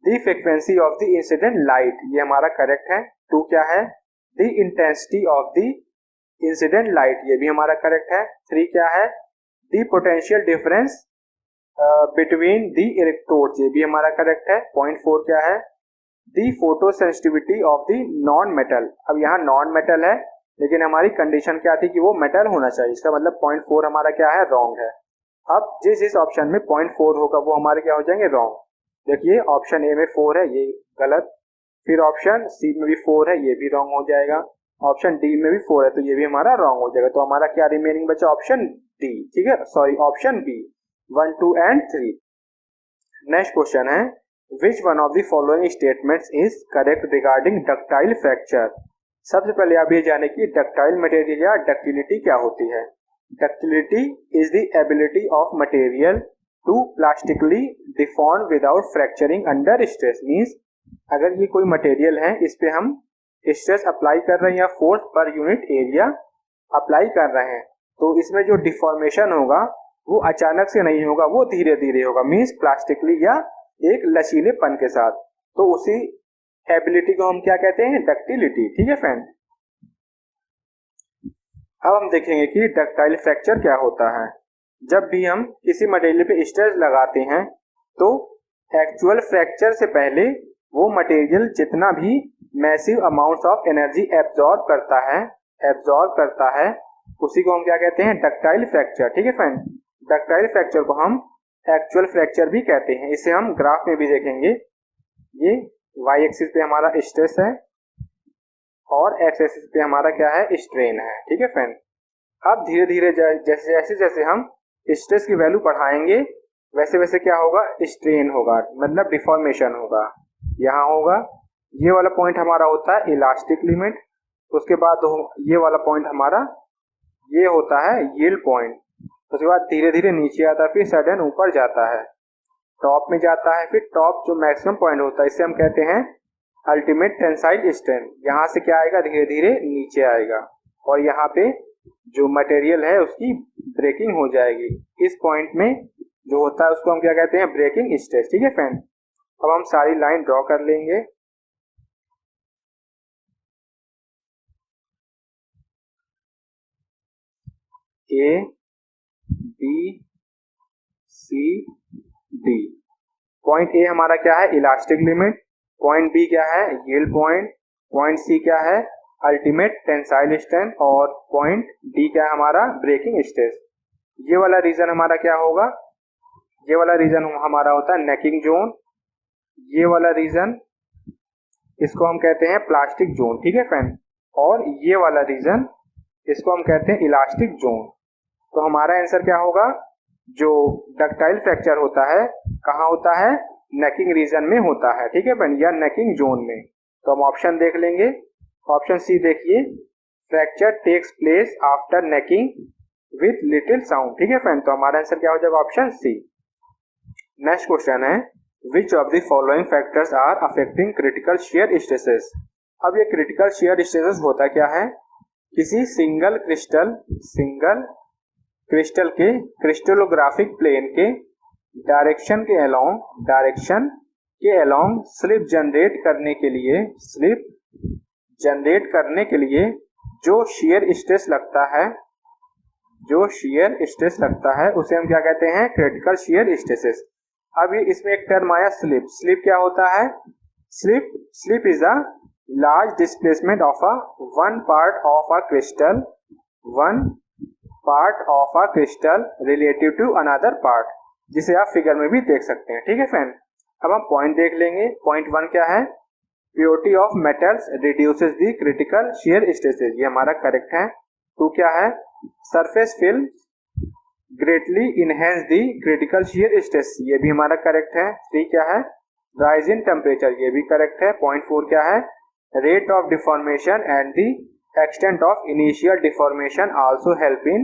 the frequency of the incident light, ये हमारा करेक्ट है। 2 क्या है, the intensity of the incident light, ये भी हमारा करेक्ट है। 3 क्या है, the potential difference between the electrodes, ये भी हमारा करेक्ट है। पॉइंट 4 क्या है, the photo sensitivity of the non metal, अब यहाँ नॉन मेटल है लेकिन हमारी कंडीशन क्या थी कि वो मेटल होना चाहिए, इसका मतलब पॉइंट 4 हमारा क्या है, रॉन्ग है। अब जिस जिस ऑप्शन में पॉइंट 4 होगा वो हमारे क्या हो जाएंगे, रॉन्ग। देखिए ऑप्शन ए में 4 है, ये गलत, फिर ऑप्शन सी में भी 4 है, ये भी रॉन्ग हो जाएगा, ऑप्शन डी में भी 4 है तो ये भी हमारा रॉन्ग हो जाएगा। तो हमारा क्या रिमेनिंग बचा, ऑप्शन डी, ठीक है, sorry option B, 1, 2 and 3। Next question है, which one of the following statements is correct regarding ductile fracture. सबसे पहले आप ये जाने कि डक्टाइल मटेरियल या डक्टिलिटी क्या होती है। Ductility is the ability of material to plastically deform without fracturing under stress. Means अगर ये कोई मटेरियल है, इस पे हम स्ट्रेस अप्लाई कर रहे हैं या force per unit area apply कर रहे हैं, तो इसमें जो डिफॉर्मेशन होगा वो अचानक से नहीं होगा, वो धीरे धीरे होगा, मींस प्लास्टिकली या एक लचीलेपन के साथ। तो उसी एबिलिटी को हम क्या कहते हैं, डक्टिलिटी, ठीक है फ्रेंड। अब हम देखेंगे कि डक्टाइल फ्रैक्चर क्या होता है। जब भी हम किसी मटेरियल पे स्ट्रेस लगाते हैं तो एक्चुअल फ्रैक्चर से पहले वो मटेरियल जितना भी massive amounts of energy absorb करता है उसी को हम क्या कहते हैं, डक्टाइल फ्रैक्चर, ठीक है फ्रेंड। डक्टाइल फ्रैक्चर को हम एक्चुअल फ्रैक्चर भी कहते हैं, इसे हम ग्राफ में भी देखेंगे। ये y एक्सिस पे हमारा स्ट्रेस है और x एक्सिस पे हमारा क्या है, स्ट्रेन है, ठीक है फ्रेंड। अब धीरे धीरे जैसे जैसे हम स्ट्रेस की वैल्यू बढ़ाएंगे वैसे वैसे क्या होगा, स्ट्रेन होगा, मतलब डिफॉर्मेशन होगा, यहाँ होगा। ये वाला पॉइंट हमारा होता है इलास्टिक लिमिट, उसके बाद ये वाला पॉइंट हमारा ये होता है यील्ड पॉइंट, उसके बाद धीरे धीरे नीचे आता है, फिर सडन ऊपर जाता है, टॉप में जाता है, फिर टॉप जो मैक्सिमम पॉइंट होता है इसे हम कहते हैं अल्टीमेट टेंसाइल स्ट्रेंथ। यहाँ से क्या आएगा, धीरे धीरे नीचे आएगा और यहाँ पे जो मटेरियल है उसकी ब्रेकिंग हो जाएगी। इस पॉइंट में जो होता है उसको हम क्या कहते हैं, ब्रेकिंग स्ट्रेस, ठीक है फ्रेंड। अब हम सारी लाइन ड्रॉ कर लेंगे। A B C D, point A हमारा क्या है, इलास्टिक लिमिट, पॉइंट बी क्या है, यील्ड पॉइंट, पॉइंट सी क्या है, अल्टीमेट टेंसाइल स्ट्रेंथ, और पॉइंट डी क्या है हमारा, ब्रेकिंग स्ट्रेस। ये वाला रीजन हमारा क्या होगा, ये वाला रीजन हमारा होता है नेकिंग जोन, ये वाला रीजन इसको हम कहते हैं प्लास्टिक जोन, ठीक है फ्रेंड, और ये वाला रीजन इसको हम कहते हैं इलास्टिक जोन। तो हमारा आंसर क्या होगा, जो डक्टाइल फ्रैक्चर होता है कहाँ होता है, नेकिंग रीजन में होता है, ठीक है फ्रेंड, या नेकिंग जोन में। तो हम ऑप्शन देख लेंगे, ऑप्शन सी देखिए, fracture takes place after necking with little sound, ठीक है फ्रेंड। तो हमारा आंसर क्या हो जाएगा, ऑप्शन सी। नेक्स्ट क्वेश्चन है, which of the following factors are affecting critical shear stresses. अब ये क्रिटिकल शियर स्ट्रेसेस होता क्या है, किसी सिंगल क्रिस्टल के क्रिस्टलोग्राफिक प्लेन के डायरेक्शन के अलोंग स्लिप जनरेट करने के लिए जो शियर स्ट्रेस लगता है उसे हम क्या कहते हैं, क्रिटिकल शियर स्ट्रेसेस। अब ये इसमें एक टर्म आया स्लिप क्या होता है, slip is a large displacement of one part of a crystal relative to another part, जिसे आप फिगर में भी देख सकते हैं, ठीक है फ्रेंड। अब हम पॉइंट देख लेंगे। पॉइंट 1 क्या है, purity of metals reduces the critical shear stresses, ये हमारा करेक्ट है। 2 क्या है, surface film greatly enhance the critical shear stress, ये भी हमारा करेक्ट है। 3 क्या है, राइज इन टेम्परेचर, ये भी करेक्ट है। पॉइंट 4 क्या है, rate of deformation and the extent of initial deformation also help in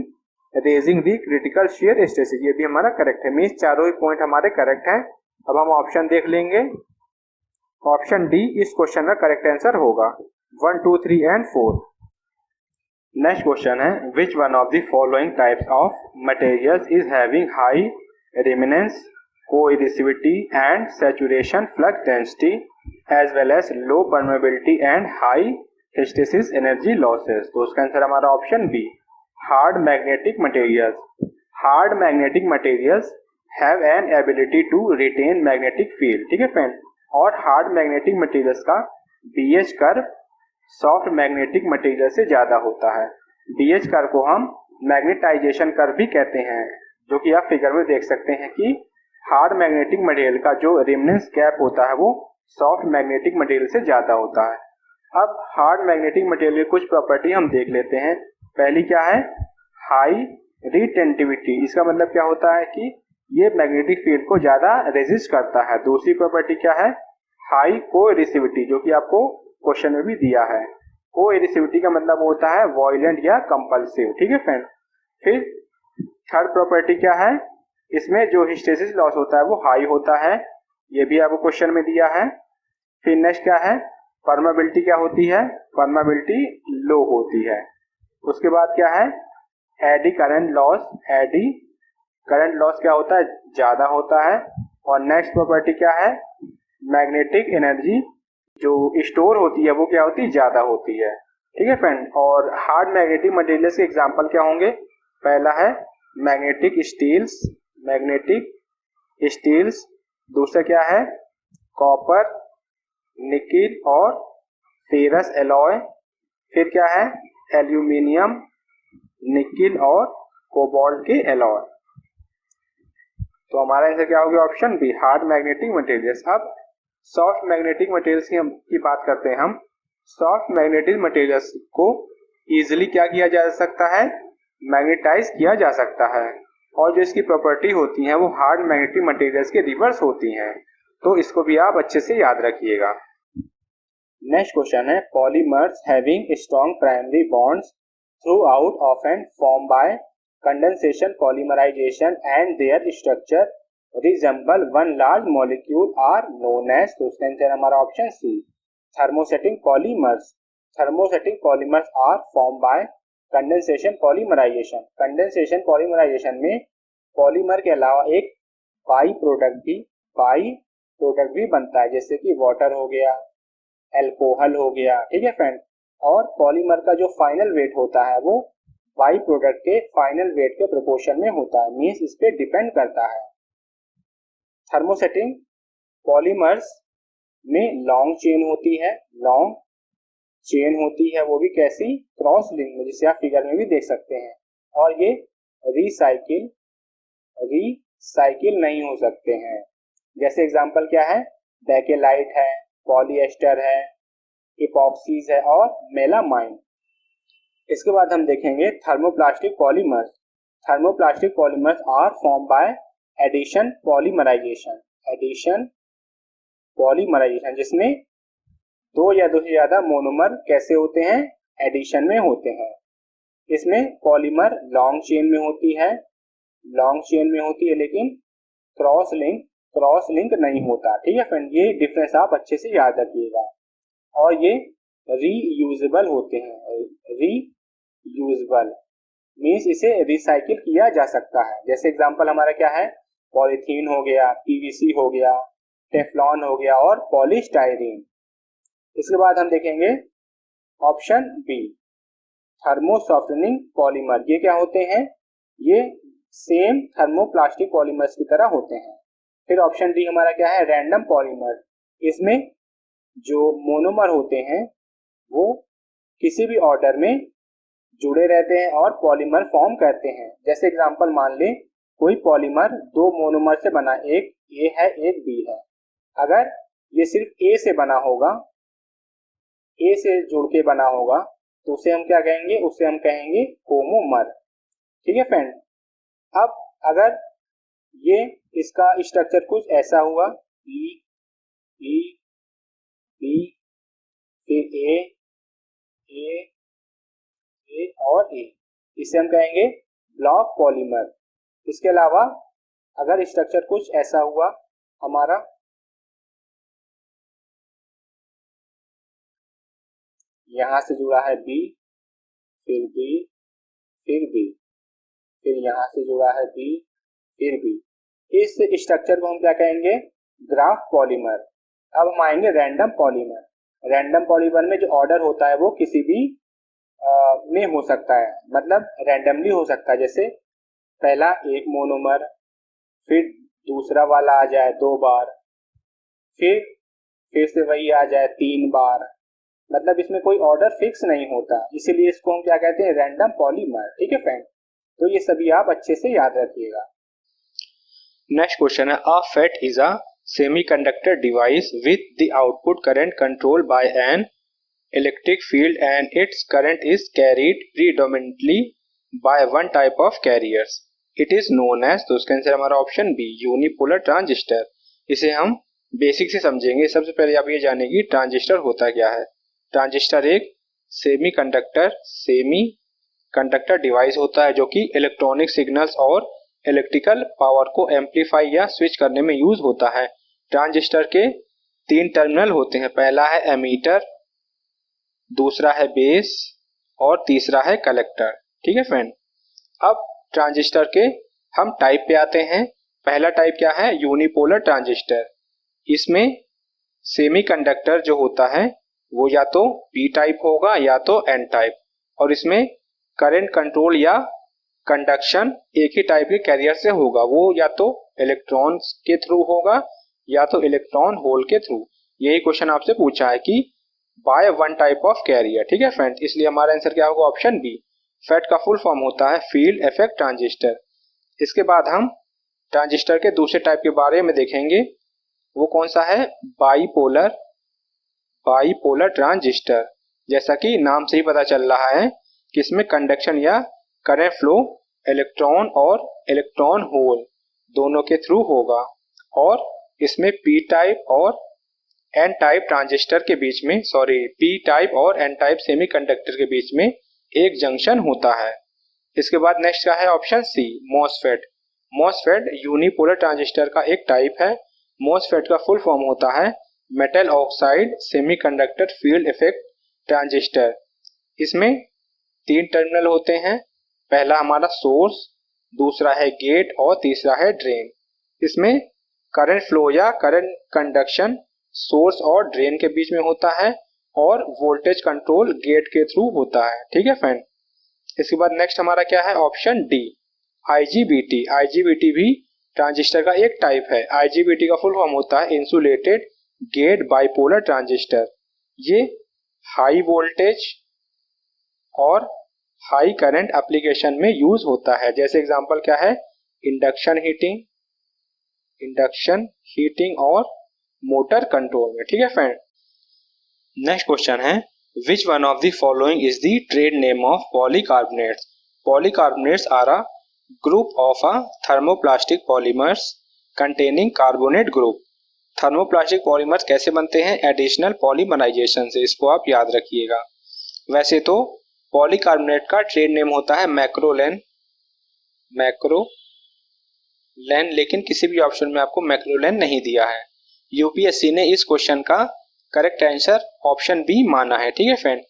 raising the critical shear stresses, ये भी हमारा करेक्ट है। मींस चारों ही पॉइंट हमारे करेक्ट हैं। अब हम ऑप्शन देख लेंगे, ऑप्शन डी इस क्वेश्चन का करेक्ट आंसर होगा, 1, 2, 3 एंड 4। नेक्स्ट क्वेश्चन है which one of the following types of materials is having high remanence coercivity and saturation flux density as well as low permeability and high hysteresis energy losses. तो उसका answer हमारा option B hard magnetic materials. Hard magnetic materials have an ability to retain magnetic field. ठीक है friend, और hard magnetic materials का BH curve soft magnetic material से ज्यादा होता है। बीएच कर्व को हम मैग्नेटाइजेशन कर्व भी कहते हैं, जो कि आप फिगर में देख सकते हैं कि हार्ड मैग्नेटिक मटेरियल का जो रिमनेंस गैप होता है वो सॉफ्ट मैग्नेटिक मटेरियल से ज्यादा होता है। अब हार्ड मैग्नेटिक मटेरियल की कुछ प्रॉपर्टी हम देख लेते हैं। पहली क्या है, हाई रिटेंटिविटी। इसका मतलब क्या होता है कि ये मैग्नेटिक फील्ड को ज्यादा रेजिस्ट करता है। दूसरी प्रॉपर्टी क्या है, हाई कोएडिसिविटी, जो कि आपको क्वेश्चन में भी दिया है। कोएडिसिविटी का मतलब होता है वॉयलेंट या कंपल्सिव। ठीक है फ्रेंड। फिर थर्ड प्रॉपर्टी क्या है, इसमें जो हिस्टेसिस लॉस होता है वो हाई होता है, ये भी आपको क्वेश्चन में दिया है। फिर नेक्स्ट क्या है, परमेबिलिटी क्या होती है, परमेबिलिटी लो होती है। उसके बाद क्या है, eddy current loss. Eddy current loss क्या होता है, ज्यादा होता है। और नेक्स्ट प्रॉपर्टी क्या है, मैग्नेटिक एनर्जी जो स्टोर होती है वो क्या होती है, ज्यादा होती है। ठीक है फ्रेंड। और हार्ड मैग्नेटिक मटेरियल्स के एग्जांपल क्या होंगे, पहला है मैग्नेटिक स्टील्स। Magnetic steels. दूसरा क्या है, कॉपर, निकिल और फेरस एलॉय। फिर क्या है, एल्यूमिनियम, निकिल और कोबाल्ट के एलॉय। तो हमारा आंसर क्या हो गया, option B hard magnetic materials. अब सॉफ्ट मैग्नेटिक मटेरियल्स की बात करते हैं हम। सॉफ्ट मैग्नेटिक मटेरियल्स को इजीली क्या किया जा सकता है, मैग्नेटाइज किया जा सकता है। और जो इसकी प्रॉपर्टी होती है वो हार्ड मैग्नेटिक मटेरियल्स के रिवर्स होती हैं। तो इसको भी आप अच्छे से याद रखिएगा। नेक्स्ट क्वेश्चन है polymers having strong primary bonds throughout of end form by condensation polymerisation and their structure resemble one large molecule are known as. तो उसका आंसर हमारा option C thermosetting polymers. Thermosetting polymers are form by condensation polymerisation. Condensation polymerisation में polymer के अलावा एक by product भी बनता है, जैसे कि वाटर हो गया, एल्कोहल हो गया। ठीक है फ्रेंड। और पॉलीमर का जो फाइनल वेट होता है वो बाई प्रोडक्ट के फाइनल वेट के प्रोपोर्शन में होता है, मीन्स इस पे डिपेंड करता है। थर्मोसेटिंग पॉलीमर्स में लॉन्ग चेन होती है, लॉन्ग चेन होती है, वो भी कैसी, क्रॉस लिंक में, जिसे आप फिगर में भी देख सकते हैं। और ये रिसाइकिल नहीं हो सकते हैं। जैसे एग्जांपल क्या है, बेकेलाइट है, पॉलीएस्टर है, इपॉक्सीज है और मेलामाइन। इसके बाद हम देखेंगे thermoplastic polymers. Thermoplastic polymers are form by addition polymerisation. Addition polymerisation जिसमें दो या दो से ज्यादा मोनोमर कैसे होते हैं, एडिशन में होते हैं। इसमें पॉलीमर लॉन्ग चेन में होती है, लेकिन क्रॉस लिंक नहीं होता। ठीक है फ्रेंड, ये डिफरेंस आप अच्छे से याद रखिएगा। और ये रीयूजेबल होते हैं। रीयूजेबल मीन्स इसे रिसाइकिल किया जा सकता है। जैसे एग्जांपल हमारा क्या है, पॉलीथीन हो गया, पीवीसी हो गया, टेफ्लॉन हो गया और पॉलीस्टाइरीन। इसके बाद हम देखेंगे ऑप्शन बी थर्मोसॉफ्टनिंग पॉलीमर। ये क्या होते हैं, ये सेम थर्मोप्लास्टिक पॉलीमर्स की तरह होते हैं। फिर ऑप्शन डी हमारा क्या है, रैंडम पॉलीमर। इसमें जो मोनोमर होते हैं वो किसी भी ऑर्डर में जुड़े रहते हैं और पॉलीमर फॉर्म करते हैं। जैसे एग्जांपल मान ले, कोई पॉलीमर दो मोनोमर से बना, एक ए है एक बी है। अगर ये सिर्फ ए से बना होगा, ए से जुड़ के बना होगा, तो उसे हम क्या कहेंगे, उसे हम कहेंगे होमोमर। ठीक है फ्रेंड। अब अगर ये इसका स्ट्रक्चर कुछ ऐसा हुआ, ई ई बी फिर ए और ए, इसे हम कहेंगे ब्लॉक पॉलीमर। इसके अलावा अगर स्ट्रक्चर कुछ ऐसा हुआ हमारा, यहां से जुड़ा है बी, फिर बी, फिर बी, फिर यहाँ से जुड़ा है बी, फिर बी। इस स्ट्रक्चर को हम क्या कहेंगे? Graph polymer. अब हम आएंगे रैंडम पॉलीमर। रैंडम पॉलीमर में जो ऑर्डर होता है वो किसी भी में हो सकता है, मतलब रैंडमली हो सकता है। जैसे पहला एक मोनोमर, फिर दूसरा वाला आ जाए 2 बार, फिर से वही आ जाए 3 बार। मतलब इसमें कोई ऑर्डर फिक्स नहीं होता, इसीलिए इसको हम क्या कहते हैं? Random polymer. ठीक है फ्रेंड, तो ये सभी आप अच्छे से याद रखिएगा। नेक्स्ट क्वेश्चन है, a FET is a semiconductor device with the output current controlled by an electric field and its current is carried predominantly by one type of carriers, it is known as. तो उसका answer हमारा option B, unipolar transistor. इसे हम basic से समझेंगे। सबसे पहले आप ये जानेंगे ट्रांजिस्टर होता क्या है। ट्रांजिस्टर एक सेमी कंडक्टर डिवाइस होता है जो कि इलेक्ट्रॉनिक सिग्नल्स और इलेक्ट्रिकल पावर को एम्पलीफाई या स्विच करने में यूज होता है। ट्रांजिस्टर के 3 टर्मिनल होते हैं, पहला है एमीटर, दूसरा है बेस और तीसरा है कलेक्टर। ठीक है फ्रेंड, अब ट्रांजिस्टर के हम टाइप पे आते हैं। पहला टाइप क्या है? Unipolar transistor. इसमें सेमीकंडक्टर जो होता है वो या तो पी टाइप होगा या तो एन टाइप, और इसमें करंट कंट्रोल या कंडक्शन एक ही टाइप के कैरियर से होगा। वो या तो इलेक्ट्रॉन्स के थ्रू होगा या तो इलेक्ट्रॉन होल के थ्रू। यही क्वेश्चन आपसे पूछा है कि by one type of carrier. ठीक है फ्रेंड, इसलिए हमारा आंसर क्या होगा? Option B. फेट का फुल फॉर्म होता है फील्ड इफेक्ट ट्रांजिस्टर। इसके बाद हम ट्रांजिस्टर के दूसरे टाइप के बारे में देखेंगे। वो कौन सा है? Bipolar transistor. जैसा कि नाम से ही पता चल रहा है कि इसमें कंडक्शन या करंट फ्लो इलेक्ट्रॉन और इलेक्ट्रॉन होल दोनों के थ्रू होगा, और इसमें पी टाइप और एन टाइप ट्रांजिस्टर के बीच में, पी टाइप और एन टाइप सेमीकंडक्टर के बीच में एक जंक्शन होता है। इसके बाद नेक्स्ट का है option C, MOSFET. MOSFET unipolar transistor का एक टाइप है। मॉसफेट का फुल फॉर्म होता है metal oxide semiconductor field effect transistor. इसमें 3 टर्मिनल होते हैं, पहला हमारा सोर्स, दूसरा है गेट और तीसरा है ड्रेन। इसमें करंट फ्लो या करंट कंडक्शन सोर्स और ड्रेन के बीच में होता है, और वोल्टेज कंट्रोल गेट के थ्रू होता है। ठीक है फ्रेंड, इसके बाद नेक्स्ट हमारा क्या है? Option D, IGBT. आईजीबीटी भी ट्रांजिस्टर का एक टाइप है। आईजीबीटी का फुल फॉर्म होता है इंसुलेटेड गेट बाइपोलर ट्रांजिस्टर। ये हाई वोल्टेज और हाई करंट एप्लीकेशन में यूज होता है। जैसे एग्जांपल क्या है? इंडक्शन हीटिंग और मोटर कंट्रोल में। ठीक है फ्रेंड, नेक्स्ट क्वेश्चन है, which one of the following is the trade name of polycarbonates? Polycarbonates are a group of a thermoplastic polymers containing carbonate group. Thermoplastic polymers कैसे बनते हैं? Additional polymerisation से। इसको आप याद रखिएगा। वैसे तो पॉलीकार्बोनेट का ट्रेड नेम होता है मैक्रोलेन, लेकिन किसी भी ऑप्शन में आपको मैक्रोलेन नहीं दिया है। यूपीएससी ने इस क्वेश्चन का करेक्ट आंसर ऑप्शन बी माना है। ठीक है फ्रेंड,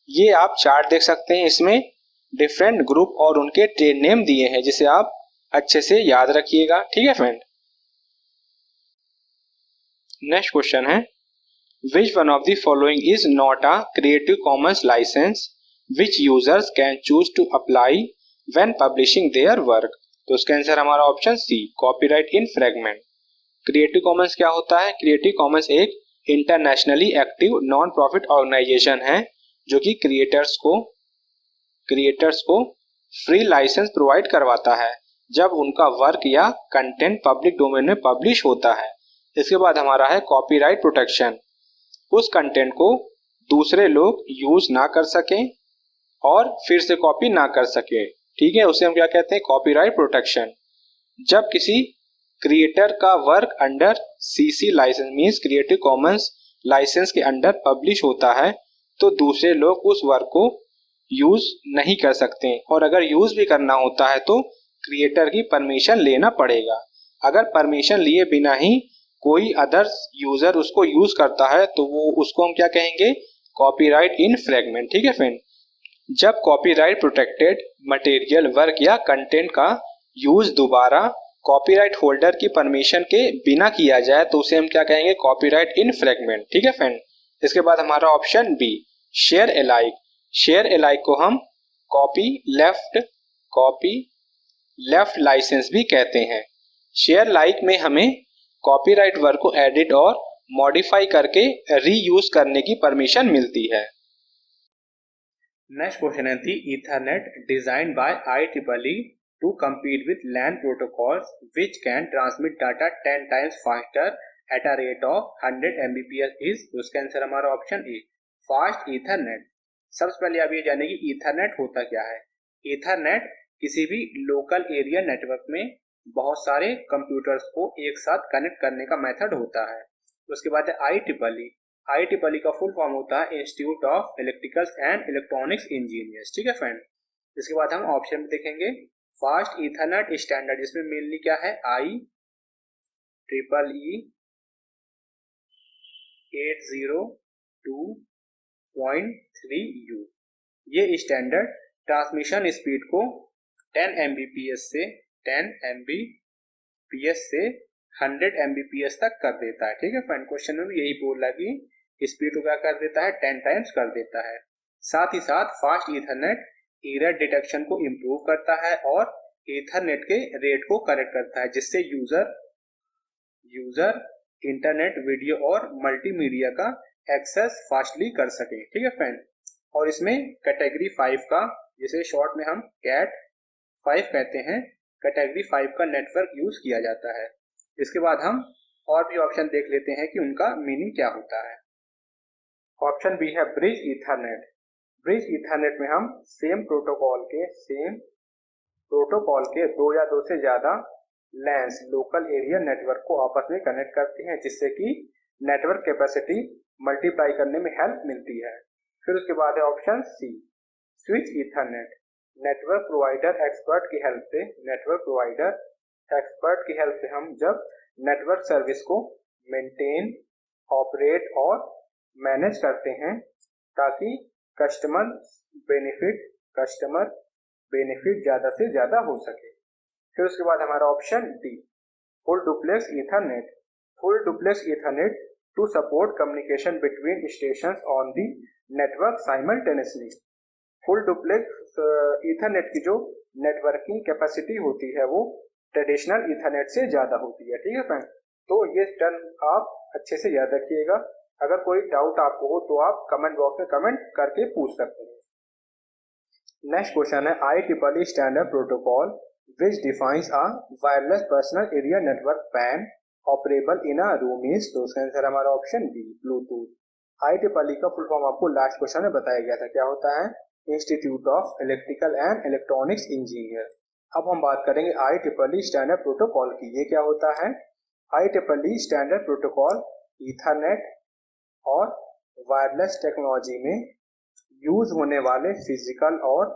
ये आप चार्ट देख सकते हैं, इसमें डिफरेंट ग्रुप और उनके ट्रेड नेम दिए हैं, जिसे आप अच्छे से याद रखिएगा। ठीक है फ्रेंड, नेक्स्ट क्वेश्चन है, which one of the following is not a creative commons licence which users can choose to apply when publishing their work? तो उसका आंसर हमारा option C, copyright in fragment. Creative commons क्या होता है? Creative commons एक internationally active non profit organisation है जो कि क्रिएटर्स को फ्री लाइसेंस प्रोवाइड करवाता है जब उनका वर्क या कंटेंट पब्लिक डोमेन में पब्लिश होता है। इसके बाद हमारा है कॉपीराइट प्रोटेक्शन। उस कंटेंट को दूसरे लोग यूज ना कर सकें और फिर से कॉपी ना कर सके। ठीक है, उसे हम क्या कहते हैं? Copyright protection. जब किसी क्रिएटर का work under CC licence means creative commons licence के अंडर पब्लिश होता है तो दूसरे लोग उस वर्क को यूज नहीं कर सकते, और अगर यूज भी करना होता है तो क्रिएटर की परमिशन लेना पड़ेगा। अगर परमिशन लिए बिना ही कोई अदर यूजर उसको यूज करता है तो वो उसको हम क्या कहेंगे? Copyright in fragment. ठीक है फ्रेंड, जब कॉपीराइट प्रोटेक्टेड मटेरियल, वर्क या कंटेंट का यूज दोबारा कॉपीराइट होल्डर की परमिशन के बिना किया जाए तो उसे हम क्या कहेंगे, कॉपीराइट इन्फ्रिंजमेंट। ठीक है फ्रेंड। इसके बाद हमारा option B, share alike. Share alike को हम कॉपी लेफ्ट लाइसेंस भी कहते हैं। शेयर लाइक में हमें कॉपीराइट वर्क को एडिट और मॉडिफाई करके रीयूज करने की परमिशन मिलती है। नेक्स्ट क्वेश्चन है the ethernet designed by IEEE to compete with LAN protocols which can transmit data 10 times faster at a rate of 100 Mbps is, तो इसका आंसर हमारा ऑप्शन ए, फास्ट ईथरनेट। सबसे पहले आप ये जानें कि ईथरनेट होता क्या है। ईथरनेट किसी भी लोकल एरिया नेटवर्क में बहुत सारे कंप्यूटर्स को एक साथ कनेक्ट करने का मेथड होता है। उसके बाद है IEEE। IEEE का फुल फॉर्म होता है institute of electricals and electronics engineers. ठीक है फ्रेंड। इसके बाद हम ऑप्शन में देखेंगे फास्ट ईथरनेट स्टैंडर्ड, जिसमें मेनली क्या है, IEEE 802.3U। ये स्टैंडर्ड ट्रांसमिशन स्पीड को 10 Mbps से 100 Mbps तक कर देता है। ठीक है फ्रेंड। क्वेश्चन में भी यही बोला कि स्पीड को क्या कर देता है, 10 टाइम्स कर देता है। साथ ही साथ फास्ट ईथरनेट एरर डिटेक्शन को इम्प्रूव करता है और ईथरनेट के रेट को करेक्ट करता है, जिससे यूजर इंटरनेट, वीडियो और मल्टीमीडिया का एक्सेस फास्टली कर सके। ठीक है फ्रेंड। और इसमें कैटेगरी 5 का, जिसे शॉर्ट में हम कैट 5 कहते हैं, कैटेगरी 5 का नेटवर्क यूज किया जाता है। इसके बाद हम और भी ऑप्शन देख लेते हैं कि उनका मीनिंग क्या होता है। ऑप्शन बी है ब्रिज ईथरनेट। ब्रिज ईथरनेट में हम सेम प्रोटोकॉल के दो या दो से ज्यादा लैंस लोकल एरिया नेटवर्क को आपस में कनेक्ट करते हैं, जिससे कि नेटवर्क कैपेसिटी मल्टीप्लाई करने में हेल्प मिलती है। फिर उसके बाद है option C, switch Ethernet. Network provider expert की हेल्प से हम जब नेटवर्क सर्विस को मेंटेन, ऑपरेट और मैनेज करते हैं ताकि कस्टमर बेनिफिट ज्यादा से ज्यादा हो सके। फिर उसके बाद हमारा option D, full duplex Ethernet. Full duplex Ethernet to support communication between stations on the network simultaneously. Full duplex Ethernet की जो नेटवर्किंग कैपेसिटी होती है वो ट्रेडिशनल ईथरनेट से ज्यादा होती है। ठीक है फ्रेंड। तो ये टर्म आप अच्छे से याद रखिएगा। अगर कोई डाउट आपको हो तो आप कमेंट बॉक्स में कमेंट करके पूछ सकते हैं। नेक्स्ट क्वेश्चन है IEEE standard protocol which defines a wireless personal area network PAN operable in a room is, तो उसका आंसर हमारा ऑप्शन बी, ब्लूटूथ। IEEE का फुल फॉर्म आपको लास्ट क्वेश्चन में बताया गया था, क्या होता है, institute of electrical and electronics engineer. अब हम बात करेंगे IEEE स्टैंडर्ड प्रोटोकॉल की। ये क्या होता है, IEEE स्टैंडर्ड प्रोटोकॉल ईथरनेट और वायरलेस टेक्नोलॉजी में यूज होने वाले फिजिकल और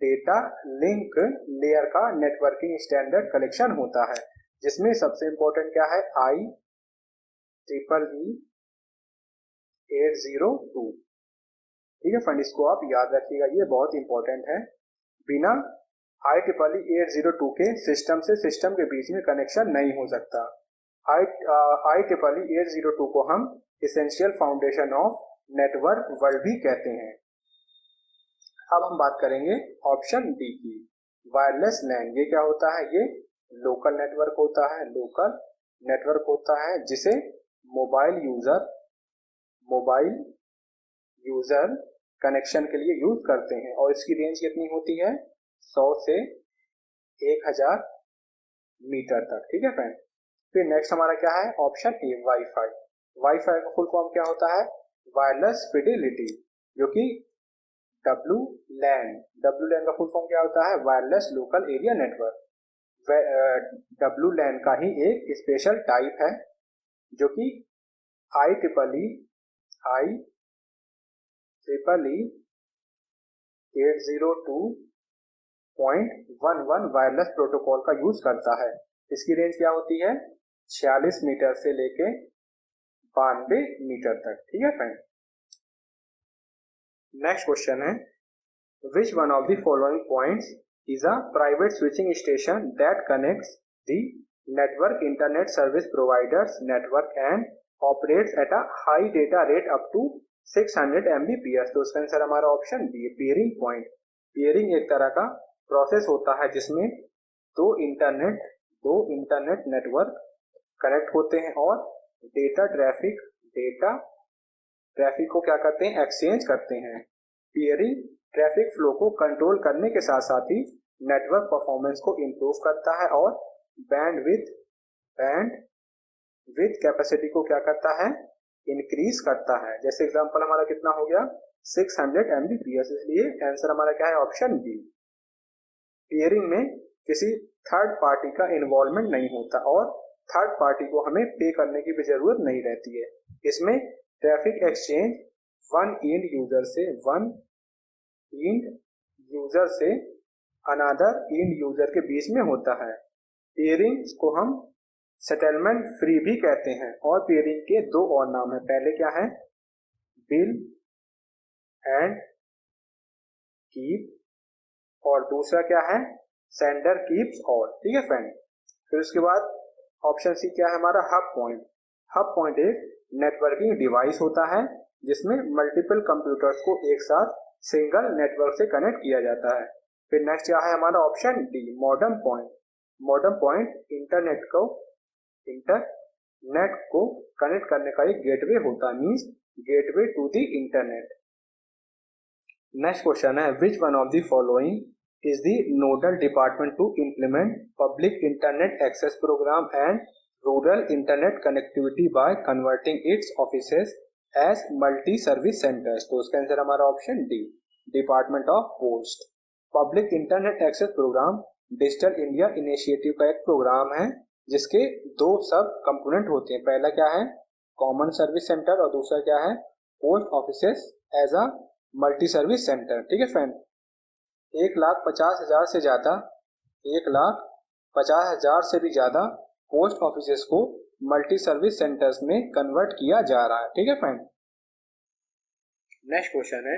डेटा लिंक लेयर का नेटवर्किंग स्टैंडर्ड कलेक्शन होता है, जिसमें सबसे इंपॉर्टेंट क्या है, IEEE 802। ठीक है फ्रेंड। इसको आप याद रखिएगा, ये बहुत इंपॉर्टेंट है। बिना IEEE 802 के सिस्टम से सिस्टम के बीच में कनेक्शन नहीं हो सकता। IEEE 802 को हम essential foundation of network world भी कहते हैं। अब हम बात करेंगे ऑप्शन डी की, वायरलेस लैन। ये क्या होता है, ये लोकल नेटवर्क होता है जिसे मोबाइल यूजर कनेक्शन के लिए यूज करते हैं और इसकी रेंज कितनी होती है, 100 से 1000 मीटर तक। ठीक है फ्रेंड। फिर नेक्स्ट हमारा क्या है, ऑप्शन ए, वाईफाई। वाईफाई का फुल फॉर्म क्या होता है, वायरलेस फिडेलिटी, जो कि WLAN का फुल फॉर्म क्या होता है, wireless local area network. WLAN का ही एक स्पेशल टाइप है जो कि IEEE 802.11 वायरलेस प्रोटोकॉल का यूज करता है। इसकी रेंज क्या होती है, 46 मीटर से लेके 92 मीटर तक। ठीक है फ्रेंड। नेक्स्ट क्वेश्चन है Which one of the following points is a private switching station that connects the network internet service providers network and operates at a high data rate up to 600 Mbps? तो उसका answer हमारा option B है, pairing point. Pairing एक तरह का process होता है जिसमें दो इंटरनेट नेटवर्क कनेक्ट होते हैं और डेटा ट्रैफिक को क्या करते हैं, एक्सचेंज करते हैं। पेयरिंग ट्रैफिक फ्लो को कंट्रोल करने के साथ साथ ही नेटवर्क परफॉर्मेंस को इंप्रूव करता है और बैंडविड्थ कैपेसिटी को क्या करता है, इंक्रीज करता है। जैसे एग्जांपल हमारा कितना हो गया, 600 Mbps, इसलिए आंसर हमारा क्या है, ऑप्शन बी। पेयरिंग में किसी थर्ड पार्टी का इन्वॉल्वमेंट नहीं होता और थर्ड पार्टी को हमें पे करने की भी जरूरत नहीं रहती है। इसमें traffic exchange one and user से अनदर एंड यूजर के बीच में होता है। पेयरिंग को हम सेटलमेंट फ्री भी कहते हैं और पेयरिंग के दो और नाम है। पहले क्या है, बिल एंड कीप, और दूसरा क्या है, सेंडर कीप्स ऑल। ठीक है फ्रेंड। फिर उसके बाद ऑप्शन सी क्या है हमारा, हब पॉइंट। हब पॉइंट एक नेटवर्किंग डिवाइस होता है जिसमें मल्टीपल कंप्यूटर्स को एक साथ सिंगल नेटवर्क से कनेक्ट किया जाता है। फिर नेक्स्ट क्या है हमारा, option D, modem point. Modem point internet को कनेक्ट करने का एक गेटवे होता है, means gateway to the internet. Next question है, which one of the following is the nodal department to implement public internet access programme and rural internet connectivity by converting its offices as multi service centres? तो उसका answer हमारा option D, department of post. Public internet access programme digital India initiative का एक programme है जिसके दो सब component होते हैं। पहला क्या है, कॉमन सर्विस सेंटर, और दूसरा क्या है, post offices as a multi service centre. ठीक है फ्रेंड। 1,50,000 से भी ज्यादा पोस्ट ऑफिसेस को मल्टी सर्विस सेंटर्स में कन्वर्ट किया जा रहा है। ठीक है फ्रेंड। नेक्स्ट क्वेश्चन है,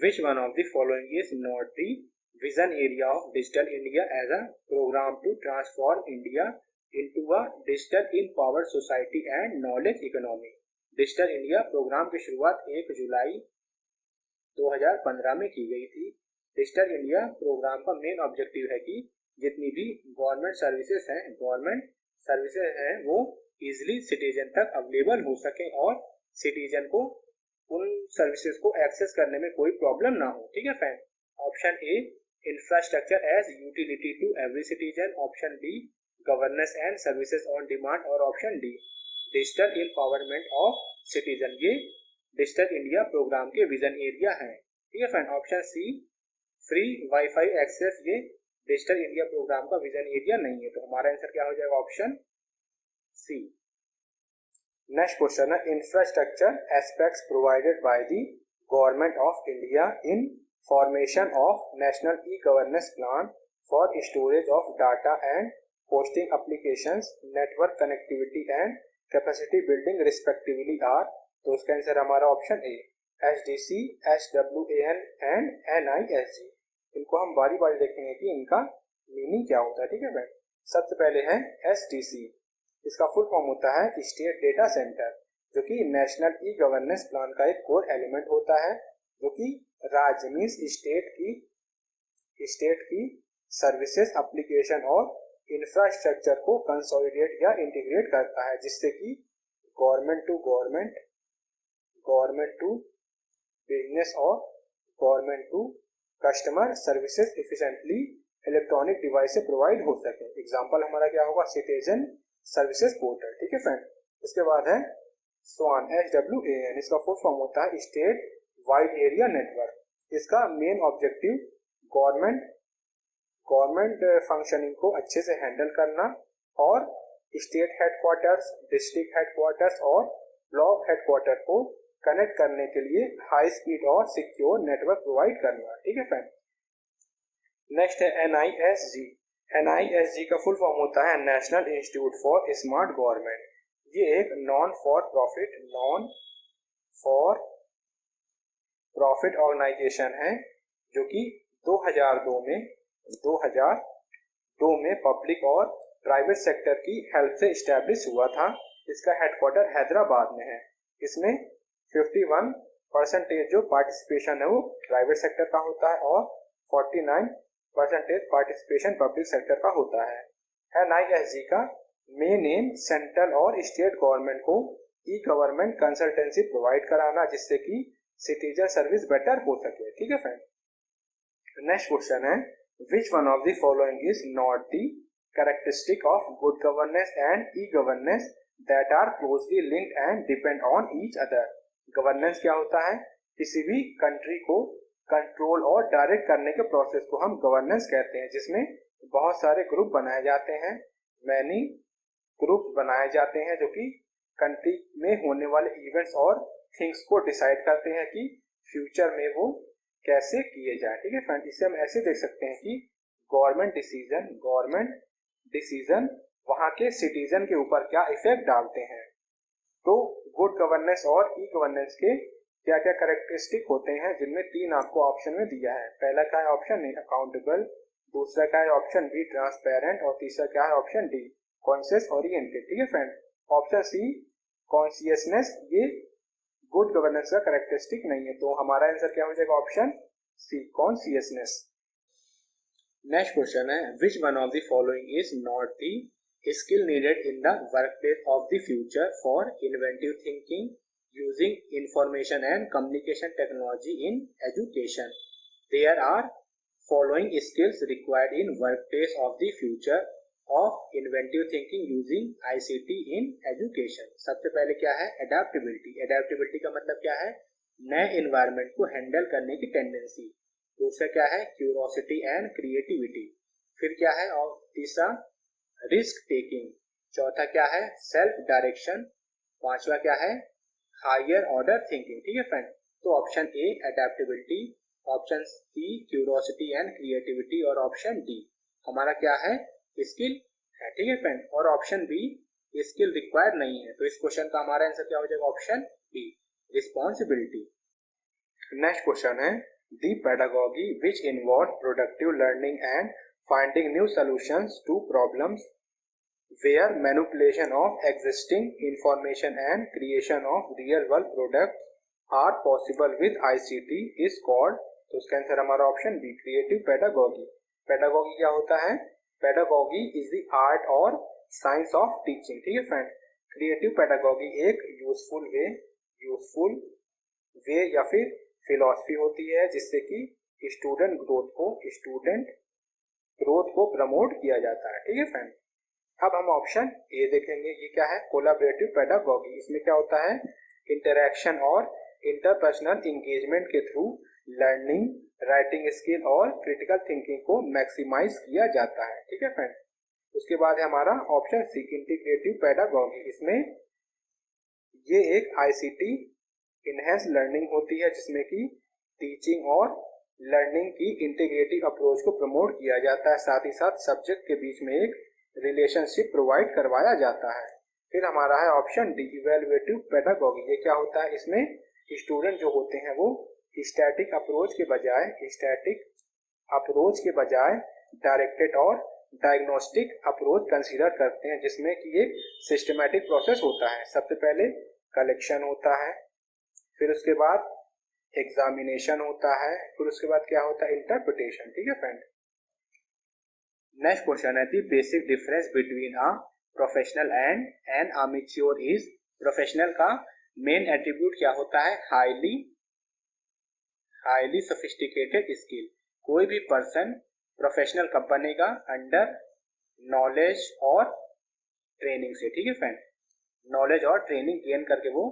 which one of the following is not the vision area of digital India as a programme to transform India into a digital empowered society and knowledge economy? Digital India programme की शुरुआत 1 जुलाई 2015 में की गई थी। Digital India programme का main objective है कि जितनी भी गवर्नमेंट सर्विसेज हैं वो इजिली सिटीजन तक अवेलेबल हो सके और सिटीजन को उन सर्विसेज को एक्सेस करने में कोई प्रॉब्लम ना हो। ठीक है friend. Option A, infrastructure as utility to every citizen. Option B, governance and services on demand. और option D, digital empowerment of citizen. ये डिजिटल इंडिया प्रोग्राम के विजन एरिया है। ठीक है friend. Option C, free wifi access, ये digital India programme का vision area नहीं है। तो हमारा आंसर क्या हो जाएगा, ऑप्शन सी। नेक्स्ट क्वेश्चन है, infrastructure aspects provided by the government of India in formation of national e governance plan for storage of data and hosting applications, network connectivity and capacity building respectively are? तो उसका answer हमारा option A, SDC, SWAN and NISG। इनको हम बारी बारी देखेंगे कि इनका मीनिंग क्या होता है। ठीक है भाई। सबसे पहले है SDC। इसका फुल फॉर्म होता है स्टेट डेटा सेंटर, जो कि नेशनल ई गवर्नेंस प्लान का एक कोर एलिमेंट होता है, जो कि राज्य मींस स्टेट की सर्विसेज, एप्लीकेशन और इंफ्रास्ट्रक्चर को कंसोलिडेट या इंटीग्रेट करता है, जिससे कि गवर्नमेंट टू बिजनेस और government to customer services efficiently electronic device से प्रोवाइड हो सके। एग्जांपल हमारा क्या होगा, सिटीजन सर्विसेज पोर्टल। ठीक है फ्रेंड। इसके बाद है स्वान, SWAN। इसका फुल फॉर्म होता है स्टेट वाइड एरिया नेटवर्क। इसका मेन ऑब्जेक्टिव गवर्नमेंट फंक्शनिंग को अच्छे से हैंडल करना और स्टेट हेडक्वार्टर्स, डिस्ट्रिक्ट हेडक्वार्टर्स और ब्लॉक हेडक्वार्टर को कनेक्ट करने के लिए हाई स्पीड और सिक्योर नेटवर्क प्रोवाइड करना। ठीक है फ्रेंड। नेक्स्ट है NISG। NISG का फुल फॉर्म होता है national institute for smart government. ये एक नॉन फॉर प्रॉफिट ऑर्गेनाइजेशन है जो कि 2002 में पब्लिक और प्राइवेट सेक्टर की हेल्प से इस्टेब्लिश हुआ था। इसका हेडक्वार्टर हैदराबाद में है। इसमें 51% जो पार्टिसिपेशन है वो प्राइवेट सेक्टर का होता है और 49% पार्टिसिपेशन पब्लिक सेक्टर का होता है। NISG का मेन एम सेंट्रल और स्टेट गवर्नमेंट को ई गवर्नमेंट कंसल्टेंसी प्रोवाइड कराना, जिससे कि सिटीजन सर्विस बेटर हो सके। ठीक है फ्रेंड। नेक्स्ट क्वेश्चन है, which one of the following is not the characteristic of good governance and e governance that are closely linked and depend on each other. Governance क्या होता है? किसी भी कंट्री को कंट्रोल और डायरेक्ट करने के प्रोसेस को हम गवर्नेंस कहते हैं, जिसमें बहुत सारे ग्रुप बनाए जाते हैं, मैनी ग्रुप बनाए जाते हैं जो कि कंट्री में होने वाले इवेंट्स और थिंग्स को डिसाइड करते हैं कि फ्यूचर में वो कैसे किए जाए। ठीक है फ्रेंड। इसे हम ऐसे देख सकते हैं कि गवर्नमेंट डिसीजन वहां के सिटीजन के ऊपर क्या इफेक्ट डालते हैं। तो गुड गवर्नेंस और ई गवर्नेंस के क्या क्या कैरेक्टरिस्टिक होते हैं, जिनमें 3 आपको ऑप्शन में दिया है। पहला क्या है? ऑप्शन ए अकाउंटेबल, दूसरा क्या है? ऑप्शन बी ट्रांसपेरेंट और तीसरा क्या है? Option D conscious oriented. ठीक है फ्रेंड। ऑप्शन सी कॉन्शियसनेस ये गुड गवर्नेंस का कैरेक्टरिस्टिक नहीं है, तो हमारा आंसर क्या हो जाएगा? Option C consciousness. Next question है, which one of the following is not the skill needed in the workplace of the future for inventive thinking using information and communication technology in education. There are following skills required in workplace of the future of inventive thinking using ICT in education. सबसे पहले क्या है? Adaptability. Adaptability का मतलब क्या है? नए environment को हैंडल करने की टेंडेंसी। दूसरा क्या है? Curiosity and creativity. फिर क्या है? और तीसरा रिस्क टेकिंग। चौथा क्या है? Self direction. पांचवा क्या है? Higher order thinking. ठीक है फ्रेंड। तो option A adaptability, option C curiosity and creativity और ऑप्शन डी हमारा क्या है? स्किल है। ठीक है फ्रेंड। और ऑप्शन बी स्किल रिक्वायर्ड नहीं है, तो इस क्वेश्चन का हमारा आंसर क्या हो जाएगा? Option B responsibility. Next question है, the pedagogy which involve productive learning and finding new solutions to problems where manipulation of existing information and creation of real world products are possible with ICT is called. तो उसका answer हमारा option B creative pedagogy. Pedagogy क्या होता है? Pedagogy is the art और science of teaching. ठीक है friend. Creative pedagogy एक यूजफुल वे या फिर फिलॉसफी होती है, जिससे कि स्टूडेंट ग्रोथ को प्रमोट किया जाता है। ठीक है फ्रेंड। अब हम ऑप्शन ए देखेंगे। ये क्या है? Collaborative pedagogy. इसमें क्या होता है? इंटरैक्शन और इंटरपर्सनल एंगेजमेंट के थ्रू लर्निंग, राइटिंग स्किल और क्रिटिकल थिंकिंग को मैक्सिमाइज किया जाता है। ठीक है फ्रेंड। उसके बाद है हमारा ऑप्शन सी इंटीग्रेटिव पेडागॉजी। इसमें ये एक ICT इनहेंस लर्निंग होती है, जिसमें कि टीचिंग और लर्निंग की इंटीग्रेटिव अप्रोच को प्रमोट किया जाता है, साथ ही साथ सब्जेक्ट के बीच में एक रिलेशनशिप प्रोवाइड करवाया जाता है। फिर हमारा है ऑप्शन डी इवैल्यूएटिव पेडागॉजी। ये क्या होता है? इसमें स्टूडेंट जो होते हैं वो स्टैटिक अप्रोच के बजाय डायरेक्टेड और डायग्नोस्टिक अप्रोच कंसीडर करते हैं, जिसमें कि एक सिस्टमैटिक प्रोसेस होता है। सबसे पहले कलेक्शन होता है, फिर उसके बाद एग्जामिनेशन होता है, फिर उसके बाद क्या होता है? इंटरप्रिटेशन। ठीक है फ्रेंड। नेक्स्ट क्वेश्चन है, the basic difference between a professional and an amateur is. Professional का मेन एट्रीब्यूट क्या होता है? Highly sophisticated skill. कोई भी पर्सन प्रोफेशनल कब बनेगा? अंडर नॉलेज और ट्रेनिंग से। ठीक है फ्रेंड। नॉलेज और ट्रेनिंग गेन करके वो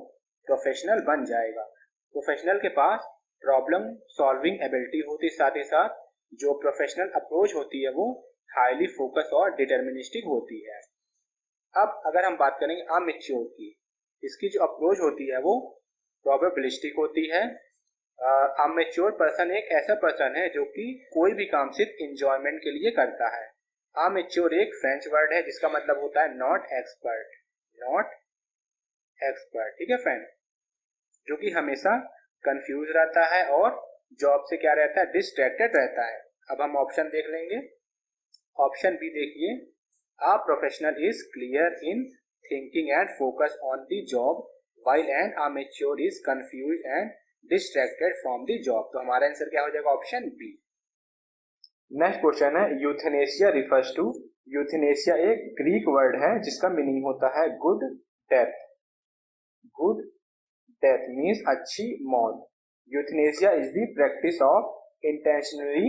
प्रोफेशनल बन जाएगा। प्रोफेशनल के पास प्रॉब्लम सॉल्विंग एबिलिटी होती है, साथ ही साथ जो प्रोफेशनल अप्रोच होती है वो हाईली फोकस और डिटर्मिनिस्टिक होती है। अब अगर हम बात करेंगे अमेच्योर की, इसकी जो अप्रोच होती है वो प्रोबेबिलिस्टिक होती है। अमेच्योर पर्सन एक ऐसा पर्सन है जो कि कोई भी काम सिर्फ इंजॉयमेंट के लिए करता है। अमेच्योर एक फ्रेंच वर्ड है जिसका मतलब होता है नॉट एक्सपर्ट। ठीक है फ्रेंड। जो कि हमेशा कंफ्यूज रहता है और जॉब से क्या रहता है, डिस्ट्रैक्टेड रहता है। अब हम ऑप्शन देख लेंगे। ऑप्शन बी देखिए, a professional is clear in thinking and focus on the job while an amateur is confused and distracted from the job. तो हमारा आंसर क्या हो जाएगा, ऑप्शन बी। नेक्स्ट क्वेश्चन है, यूथेनेसिया रिफर्स टू। यूथेनेसिया एक Greek word है जिसका meaning होता है good death. Good death means अच्छी मौत। Euthanasia is the practice of intentionally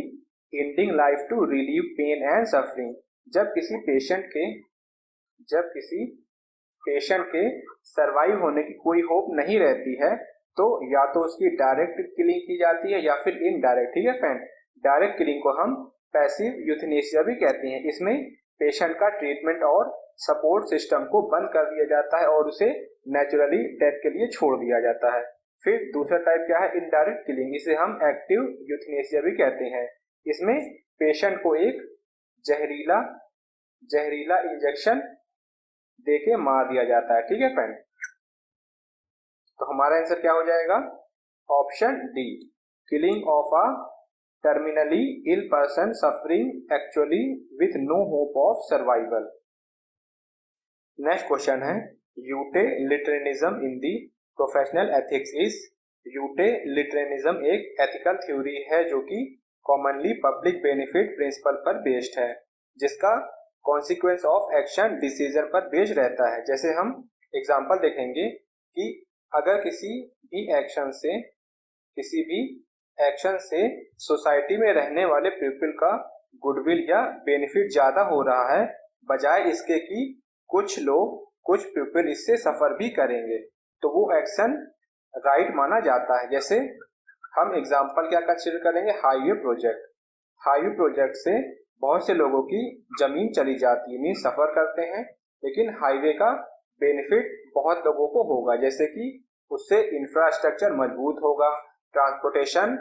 ending life to relieve pain and suffering. जब किसी पेशेंट के सरवाइव होने की कोई होप नहीं रहती है तो या तो उसकी डायरेक्ट किलिंग की जाती है या फिर इनडायरेक्ट। ठीक है फ्रेंड, डायरेक्ट किलिंग को हम पैसिव यूथेनेसिया भी कहते हैं। इसमें पेशेंट का ट्रीटमेंट और सपोर्ट सिस्टम को बंद कर दिया जाता है और उसे नेचुरली डेथ के लिए छोड़ दिया जाता है। फिर दूसरा टाइप क्या है, इनडायरेक्ट किलिंग। इसे हम एक्टिव यूथेनेसिया भी कहते हैं। इसमें पेशेंट को एक जहरीला इंजेक्शन देके मार दिया जाता है। ठीक है फ्रेंड, तो हमारा आंसर क्या हो जाएगा, option D, killing of a terminally ill person suffering actually with no hope of survival. Next question है, utilitarianism in the professional ethics is. Utilitarianism एक एथिकल थ्योरी है जो कि कॉमनली पब्लिक बेनिफिट प्रिंसिपल पर based है, जिसका consequence of action decision पर based रहता है। जैसे हम एग्जांपल देखेंगे कि अगर किसी भी एक्शन से सोसाइटी में रहने वाले पीपल का गुडविल या बेनिफिट ज्यादा हो रहा है, बजाय इसके कि कुछ पीपल इससे सफर भी करेंगे, तो वो एक्शन राइट माना जाता है। जैसे हम एग्जांपल क्या कंसीडर करेंगे, हाईवे प्रोजेक्ट से बहुत से लोगों की जमीन चली जाती है, मीन सफर करते हैं, लेकिन हाईवे का बेनिफिट बहुत लोगों को होगा। जैसे कि उससे इंफ्रास्ट्रक्चर मजबूत होगा, ट्रांसपोर्टेशन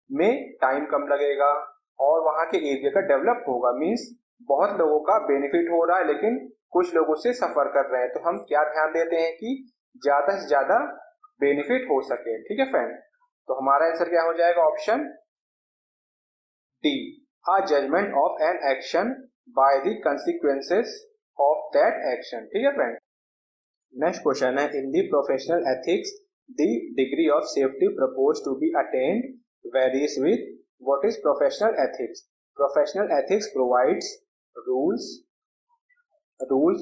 में टाइम कम लगेगा और वहां के एरिया का डेवलप होगा। मीन्स बहुत लोगों का बेनिफिट हो रहा है लेकिन कुछ लोगों से सफर कर रहे हैं, तो हम क्या ध्यान देते हैं कि ज्यादा से ज्यादा बेनिफिट हो सके। ठीक है फ्रेंड, तो हमारा आंसर क्या हो जाएगा, option D, a judgment of an action by the consequences of that action. ठीक है फ्रेंड, नेक्स्ट क्वेश्चन है, in the professional ethics the degree of safety propose to be attained varies with what is professional ethics. Professional ethics provides rules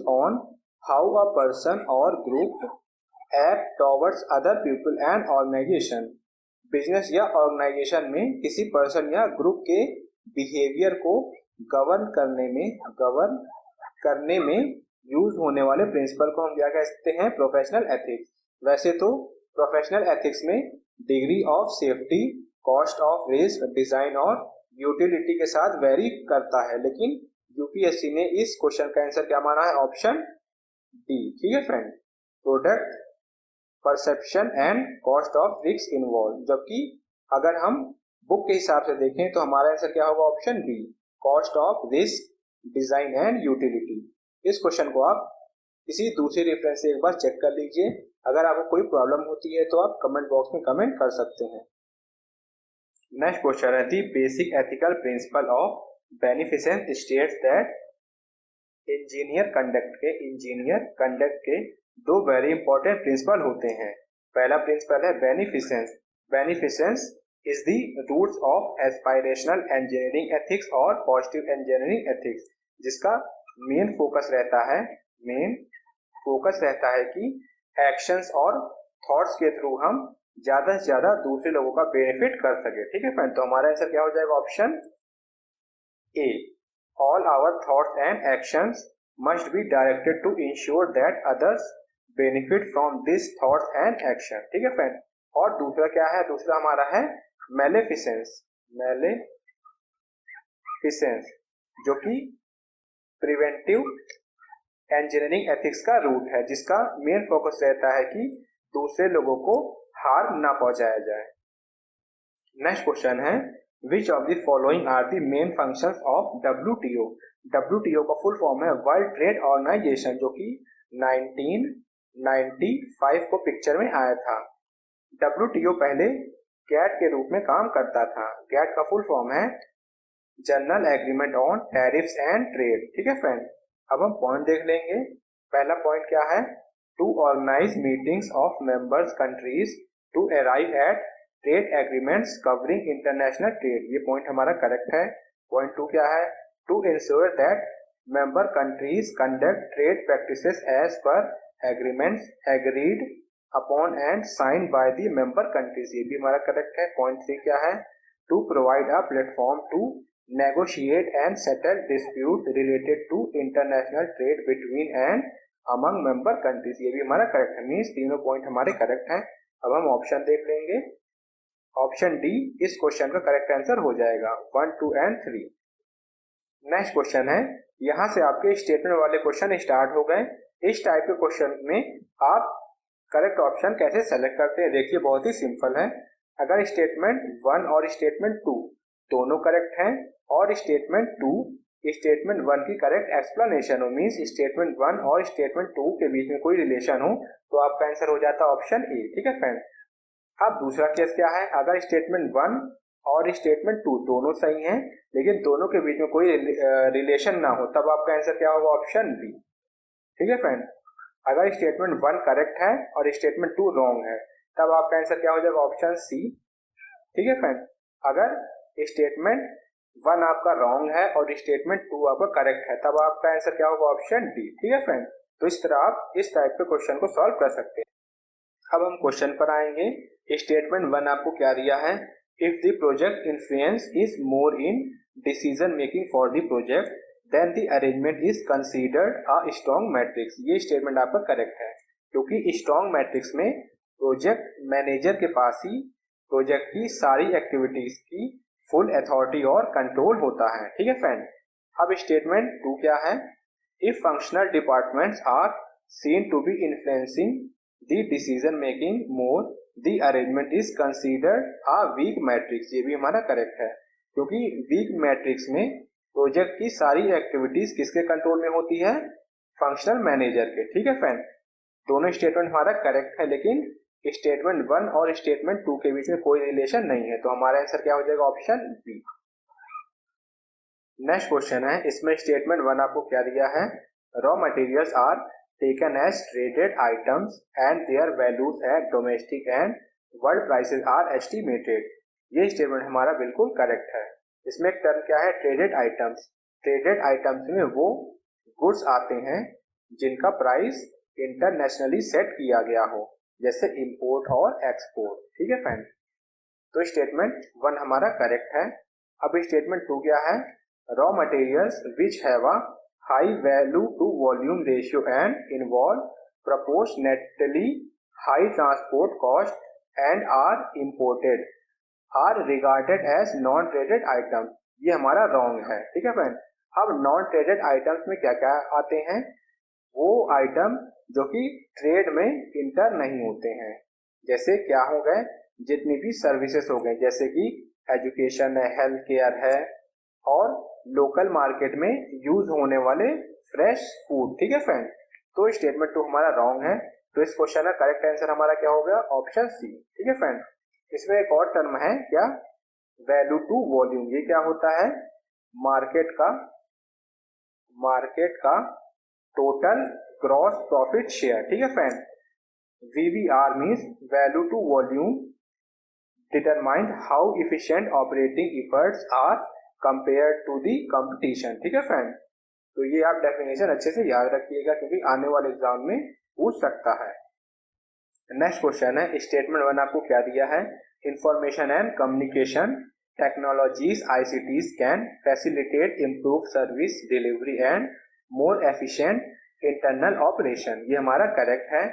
on how a person or group act towards other people and organization. Business या organisation में किसी person या group के behaviour को govern करने में use होने वाले प्रिंसिपल को हम क्या कहते हैं, प्रोफेशनल एथिक्स। वैसे तो प्रोफेशनल एथिक्स में degree of safety, cost of risk, design और यूटिलिटी के साथ वेरी करता है, लेकिन यूपीएससी ने इस क्वेश्चन का आंसर क्या माना है, ऑप्शन डी। ठीक है friend, product perception and cost of risk involve. जबकि अगर हम बुक के हिसाब से देखें तो हमारा आंसर क्या होगा, option B, cost of risk, design and utility. इस क्वेश्चन को आप किसी दूसरे रेफरेंस से एक बार चेक कर लीजिए। अगर आपको कोई प्रॉब्लम होती है तो आप कमेंट बॉक्स में कमेंट कर सकते हैं। नेक्स्ट क्वेश्चन है, the basic ethical principle of beneficence states that engineer conduct के दो वेरी इंपॉर्टेंट प्रिंसिपल होते हैं। पहला प्रिंसिपल है beneficence is the roots of aspirational engineering ethics और पॉजिटिव इंजीनियरिंग एथिक्स, जिसका मेन फोकस रहता है कि एक्शंस और थॉट्स के थ्रू हम ज्यादा से ज्यादा दूसरे लोगों का बेनिफिट कर सके। ठीक है फ्रेंड, तो हमारा आंसर क्या हो जाएगा, option A, all our thoughts and actions must be directed to ensure that others benefit from this thoughts and action. ठीक है फ्रेंड, और दूसरा क्या है, दूसरा हमारा है मैलेफिसेंस, जो कि प्रिवेंटिव इंजीनियरिंग एथिक्स का रूट है, जिसका मेन फोकस रहता है कि दूसरे लोगों को हार्म ना पहुंचाया जाए। नेक्स्ट क्वेश्चन है, which of the following are the main functions of WTO. WTO का फुल फॉर्म है वर्ल्ड ट्रेड ऑर्गेनाइजेशन, जो कि 1995 को पिक्चर में आया था। डब्ल्यूटीओ पहले गैट के रूप में काम करता था। गैट का फुल फॉर्म है general agreement on tariffs and trade. ठीक है फ्रेंड, अब हम पॉइंट देख लेंगे। पहला पॉइंट क्या है, to organize meetings of members countries to arrive at trade agreements covering international trade. ये पॉइंट हमारा करेक्ट है। पॉइंट 2 क्या है, to ensure that member countries conduct trade practices as per agreements agreed upon and sign by the member countries. ये भी हमारा correct है। Point 3 क्या है, to provide a platform to negotiate and settle dispute related to international trade between and among member countries। ये भी हमारा correct है। मीन्स तीनों पॉइंट हमारे करेक्ट हैं। अब हम ऑप्शन देख लेंगे। ऑप्शन डी इस क्वेश्चन का करेक्ट आंसर हो जाएगा, 1, 2 एंड 3। नेक्स्ट क्वेश्चन है, यहाँ से आपके स्टेटमेंट वाले क्वेश्चन स्टार्ट हो गए। इस टाइप के क्वेश्चन में आप करेक्ट ऑप्शन कैसे सेलेक्ट करते हैं, देखिए बहुत ही सिंपल है। अगर स्टेटमेंट 1 और स्टेटमेंट 2 दोनों करेक्ट हैं और स्टेटमेंट 2 स्टेटमेंट 1 की करेक्ट एक्सप्लेनेशन हो, मीन्स स्टेटमेंट 1 और स्टेटमेंट 2 के बीच में कोई रिलेशन हो, तो आपका आंसर हो जाता है ऑप्शन ए। ठीक है फ्रेंड। अब दूसरा केस क्या है, अगर स्टेटमेंट 1 और स्टेटमेंट 2 दोनों सही हैं लेकिन दोनों के बीच में कोई रिलेशन ना हो, तब आपका आंसर क्या होगा, ऑप्शन बी। ठीक है फ्रेंड। अगर स्टेटमेंट 1 करेक्ट है और स्टेटमेंट 2 रॉन्ग है, तब आपका आंसर क्या हो जाएगा, ऑप्शन सी। ठीक है फ्रेंड। अगर स्टेटमेंट 1 आपका रॉन्ग है और स्टेटमेंट 2 आपका करेक्ट है, तब आपका आंसर क्या होगा, ऑप्शन डी। ठीक है फ्रेंड। तो इस तरह आप इस टाइप के क्वेश्चन को सॉल्व कर सकते हैं। अब हम क्वेश्चन पर आएंगे। स्टेटमेंट 1 आपको क्या दिया है, if the project influence is more in decision making for the project then the arrangement is considered a strong matrix. ये स्टेटमेंट आपका करेक्ट है, क्योंकि स्ट्रॉन्ग मैट्रिक्स में प्रोजेक्ट मैनेजर के पास ही प्रोजेक्ट की सारी एक्टिविटीज की फुल अथॉरिटी और कंट्रोल होता है। ठीक है फ्रेंड। अब स्टेटमेंट 2 क्या है, if functional departments are seen to be influencing the decision making more the arrangement is considered a weak matrix. ये भी हमारा करेक्ट है, क्योंकि वीक मैट्रिक्स में प्रोजेक्ट की सारी एक्टिविटीज किसके कंट्रोल में होती है, फंक्शनल मैनेजर के। ठीक है फ्रेंड। दोनों स्टेटमेंट हमारा करेक्ट है, लेकिन स्टेटमेंट 1 और स्टेटमेंट 2 के बीच में कोई रिलेशन नहीं है, तो हमारा आंसर क्या हो जाएगा, ऑप्शन बी। नेक्स्ट क्वेश्चन है, इसमें स्टेटमेंट 1 आपको क्या दिया है, raw materials are taken as traded items and their values at domestic and world prices are estimated. ये स्टेटमेंट हमारा बिल्कुल करेक्ट है। इसमें एक टर्म क्या है, ट्रेडेड आइटम्स। ट्रेडेड आइटम्स में वो गुड्स आते हैं जिनका प्राइस इंटरनेशनली सेट किया गया हो, जैसे इंपोर्ट और एक्सपोर्ट। ठीक है फ्रेंड। तो स्टेटमेंट 1 हमारा करेक्ट है। अब स्टेटमेंट 2 क्या है, raw materials which have a high value to volume ratio and involve proportionately high transport cost and are imported are regarded as non traded items. ये हमारा रॉन्ग है। ठीक है फ्रेंड। अब नॉन ट्रेडेड आइटम्स में क्या क्या आते हैं, वो आइटम जो कि ट्रेड में इंटर नहीं होते हैं, जैसे क्या हो गए, जितनी भी सर्विसेज हो गए, जैसे कि एजुकेशन है, हेल्थ केयर है, और लोकल मार्केट में यूज होने वाले फ्रेश फूड। ठीक है फ्रेंड। तो स्टेटमेंट 2 हमारा रॉन्ग है, तो इस क्वेश्चन का करेक्ट आंसर हमारा क्या हो गया, ऑप्शन सी। ठीक है फ्रेंड। इसमें एक और टर्म है क्या, वैल्यू टू वॉल्यूम। ये क्या होता है, मार्केट का टोटल ग्रॉस प्रॉफिट शेयर। ठीक है friend. VVR means value to volume determine how efficient operating efforts are compared to the competition. ठीक है फ्रेंड। तो ये आप डेफिनेशन अच्छे से याद रखिएगा, क्योंकि आने वाले एग्जाम में पूछ सकता है। नेक्स्ट क्वेश्चन है, स्टेटमेंट 1 आपको क्या दिया है, information and communication technologies ICTs can facilitate improve service delivery and more efficient internal operation. ये हमारा करेक्ट है।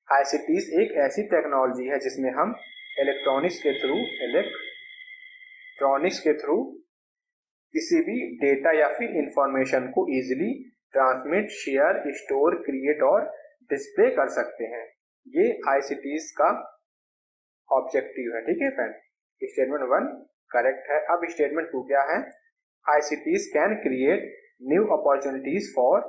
ICTs एक ऐसी टेक्नोलॉजी है जिसमें हम इलेक्ट्रॉनिक्स के थ्रू किसी भी डेटा या फिर इंफॉर्मेशन को easily transmit, share, store, create और डिस्प्ले कर सकते हैं। ये ICTs का ऑब्जेक्टिव है। ठीक है फ्रेंड। स्टेटमेंट 1 करेक्ट है। अब स्टेटमेंट 2 क्या है, ICTs can create new opportunities for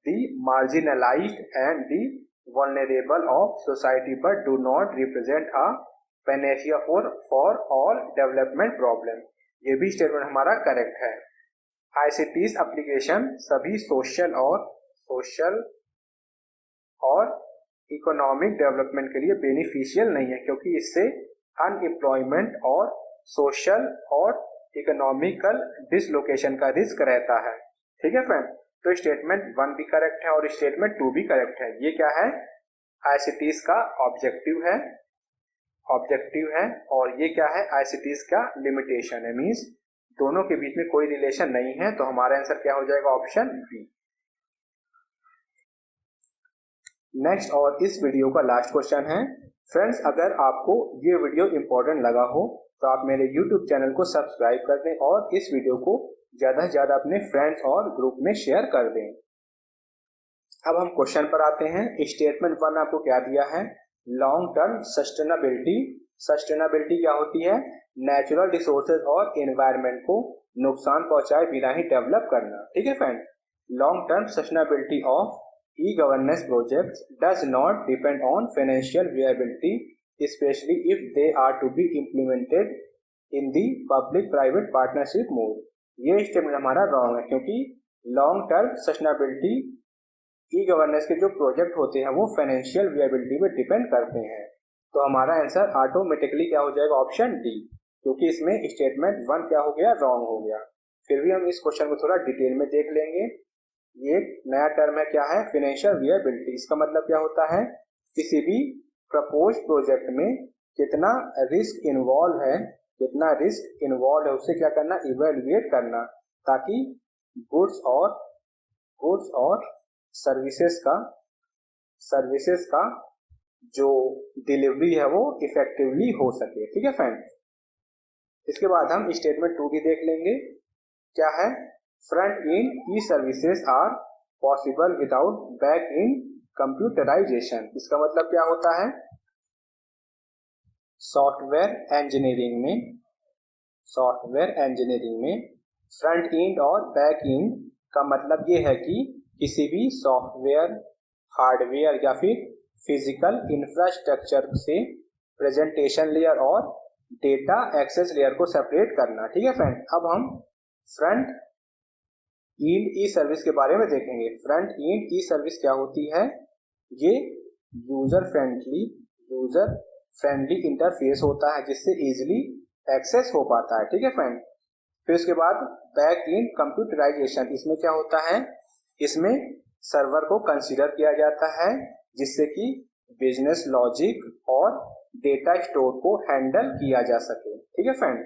the marginalised and the vulnerable of society but do not represent a Panacea for all development problem, ये भी स्टेटमेंट हमारा करेक्ट है। आईसीटीज एप्लीकेशन सभी सोशल और इकोनॉमिक डेवलपमेंट के लिए बेनिफिशियल नहीं है, क्योंकि इससे अनएम्प्लॉयमेंट और सोशल और इकोनॉमिकल डिसलोकेशन का रिस्क रहता है। ठीक है फ्रेंड, तो स्टेटमेंट 1 भी करेक्ट है और स्टेटमेंट 2 भी करेक्ट है। ये क्या है, आईसीटीज का ऑब्जेक्टिव है और ये क्या है, आईसीटीज का लिमिटेशन है, मींस दोनों के बीच में कोई रिलेशन नहीं है। तो हमारा आंसर क्या हो जाएगा, ऑप्शन बी। नेक्स्ट और इस वीडियो का लास्ट क्वेश्चन है। फ्रेंड्स, अगर आपको ये वीडियो इंपॉर्टेंट लगा हो तो आप मेरे YouTube चैनल को सब्सक्राइब कर दें और इस वीडियो को ज्यादा से ज्यादा अपने फ्रेंड्स और ग्रुप में शेयर कर दें। अब हम क्वेश्चन पर आते हैं। स्टेटमेंट 1 आपको क्या दिया है, लॉन्ग टर्म सस्टेनेबिलिटी क्या होती है, नेचुरल रिसोर्सेज और एनवायरनमेंट को नुकसान पहुंचाए बिना ही डेवलप करना। ठीक है friend, long term sustainability of e-governance projects does not depend on financial viability, especially if they are to be implemented in the public-private partnership mode। ये स्टेटमेंट हमारा रॉन्ग है, क्योंकि लॉन्ग टर्म सस्टेनेबिलिटी ई-गवर्नेंस के जो project होते हैं वो financial viability पे डिपेंड करते हैं। तो हमारा आंसर ऑटोमेटिकली क्या हो जाएगा, ऑप्शन डी, क्योंकि इसमें स्टेटमेंट 1 क्या हो गया, रॉन्ग हो गया। फिर भी हम इस क्वेश्चन को थोड़ा डिटेल में देख लेंगे। ये नया टर्म है, क्या है, फाइनेंशियल विएबिलिटी। इसका मतलब क्या होता है, किसी भी प्रपोज प्रोजेक्ट में कितना रिस्क इन्वॉल्व है उसे क्या करना, इवेल्युएट करना, ताकि गुड्स और सर्विसेज का जो डिलीवरी है वो इफेक्टिवली हो सके। ठीक है फ्रेंड, इसके बाद हम स्टेटमेंट 2 भी देख लेंगे। क्या है, front end e services are possible without back end computerization. इसका मतलब क्या होता है, सॉफ्टवेयर इंजीनियरिंग में फ्रंट एंड और बैक एंड का मतलब ये है कि किसी भी सॉफ्टवेयर, हार्डवेयर या फिर फिजिकल इंफ्रास्ट्रक्चर से प्रेजेंटेशन लेयर और डेटा एक्सेस लेयर को सेपरेट करना। ठीक है फ्रेंड, अब हम फ्रंट एंड ई सर्विस के बारे में देखेंगे। फ्रंट एंड ई सर्विस क्या होती है, ये यूजर फ्रेंडली इंटरफेस होता है जिससे इजीली एक्सेस हो पाता है। ठीक है फ्रेंड, फिर उसके बाद बैक एंड कंप्यूटराइजेशन, इसमें क्या होता है, इसमें सर्वर को कंसीडर किया जाता है जिससे कि बिजनेस लॉजिक और डेटा स्टोर को हैंडल किया जा सके। ठीक है फ्रेंड,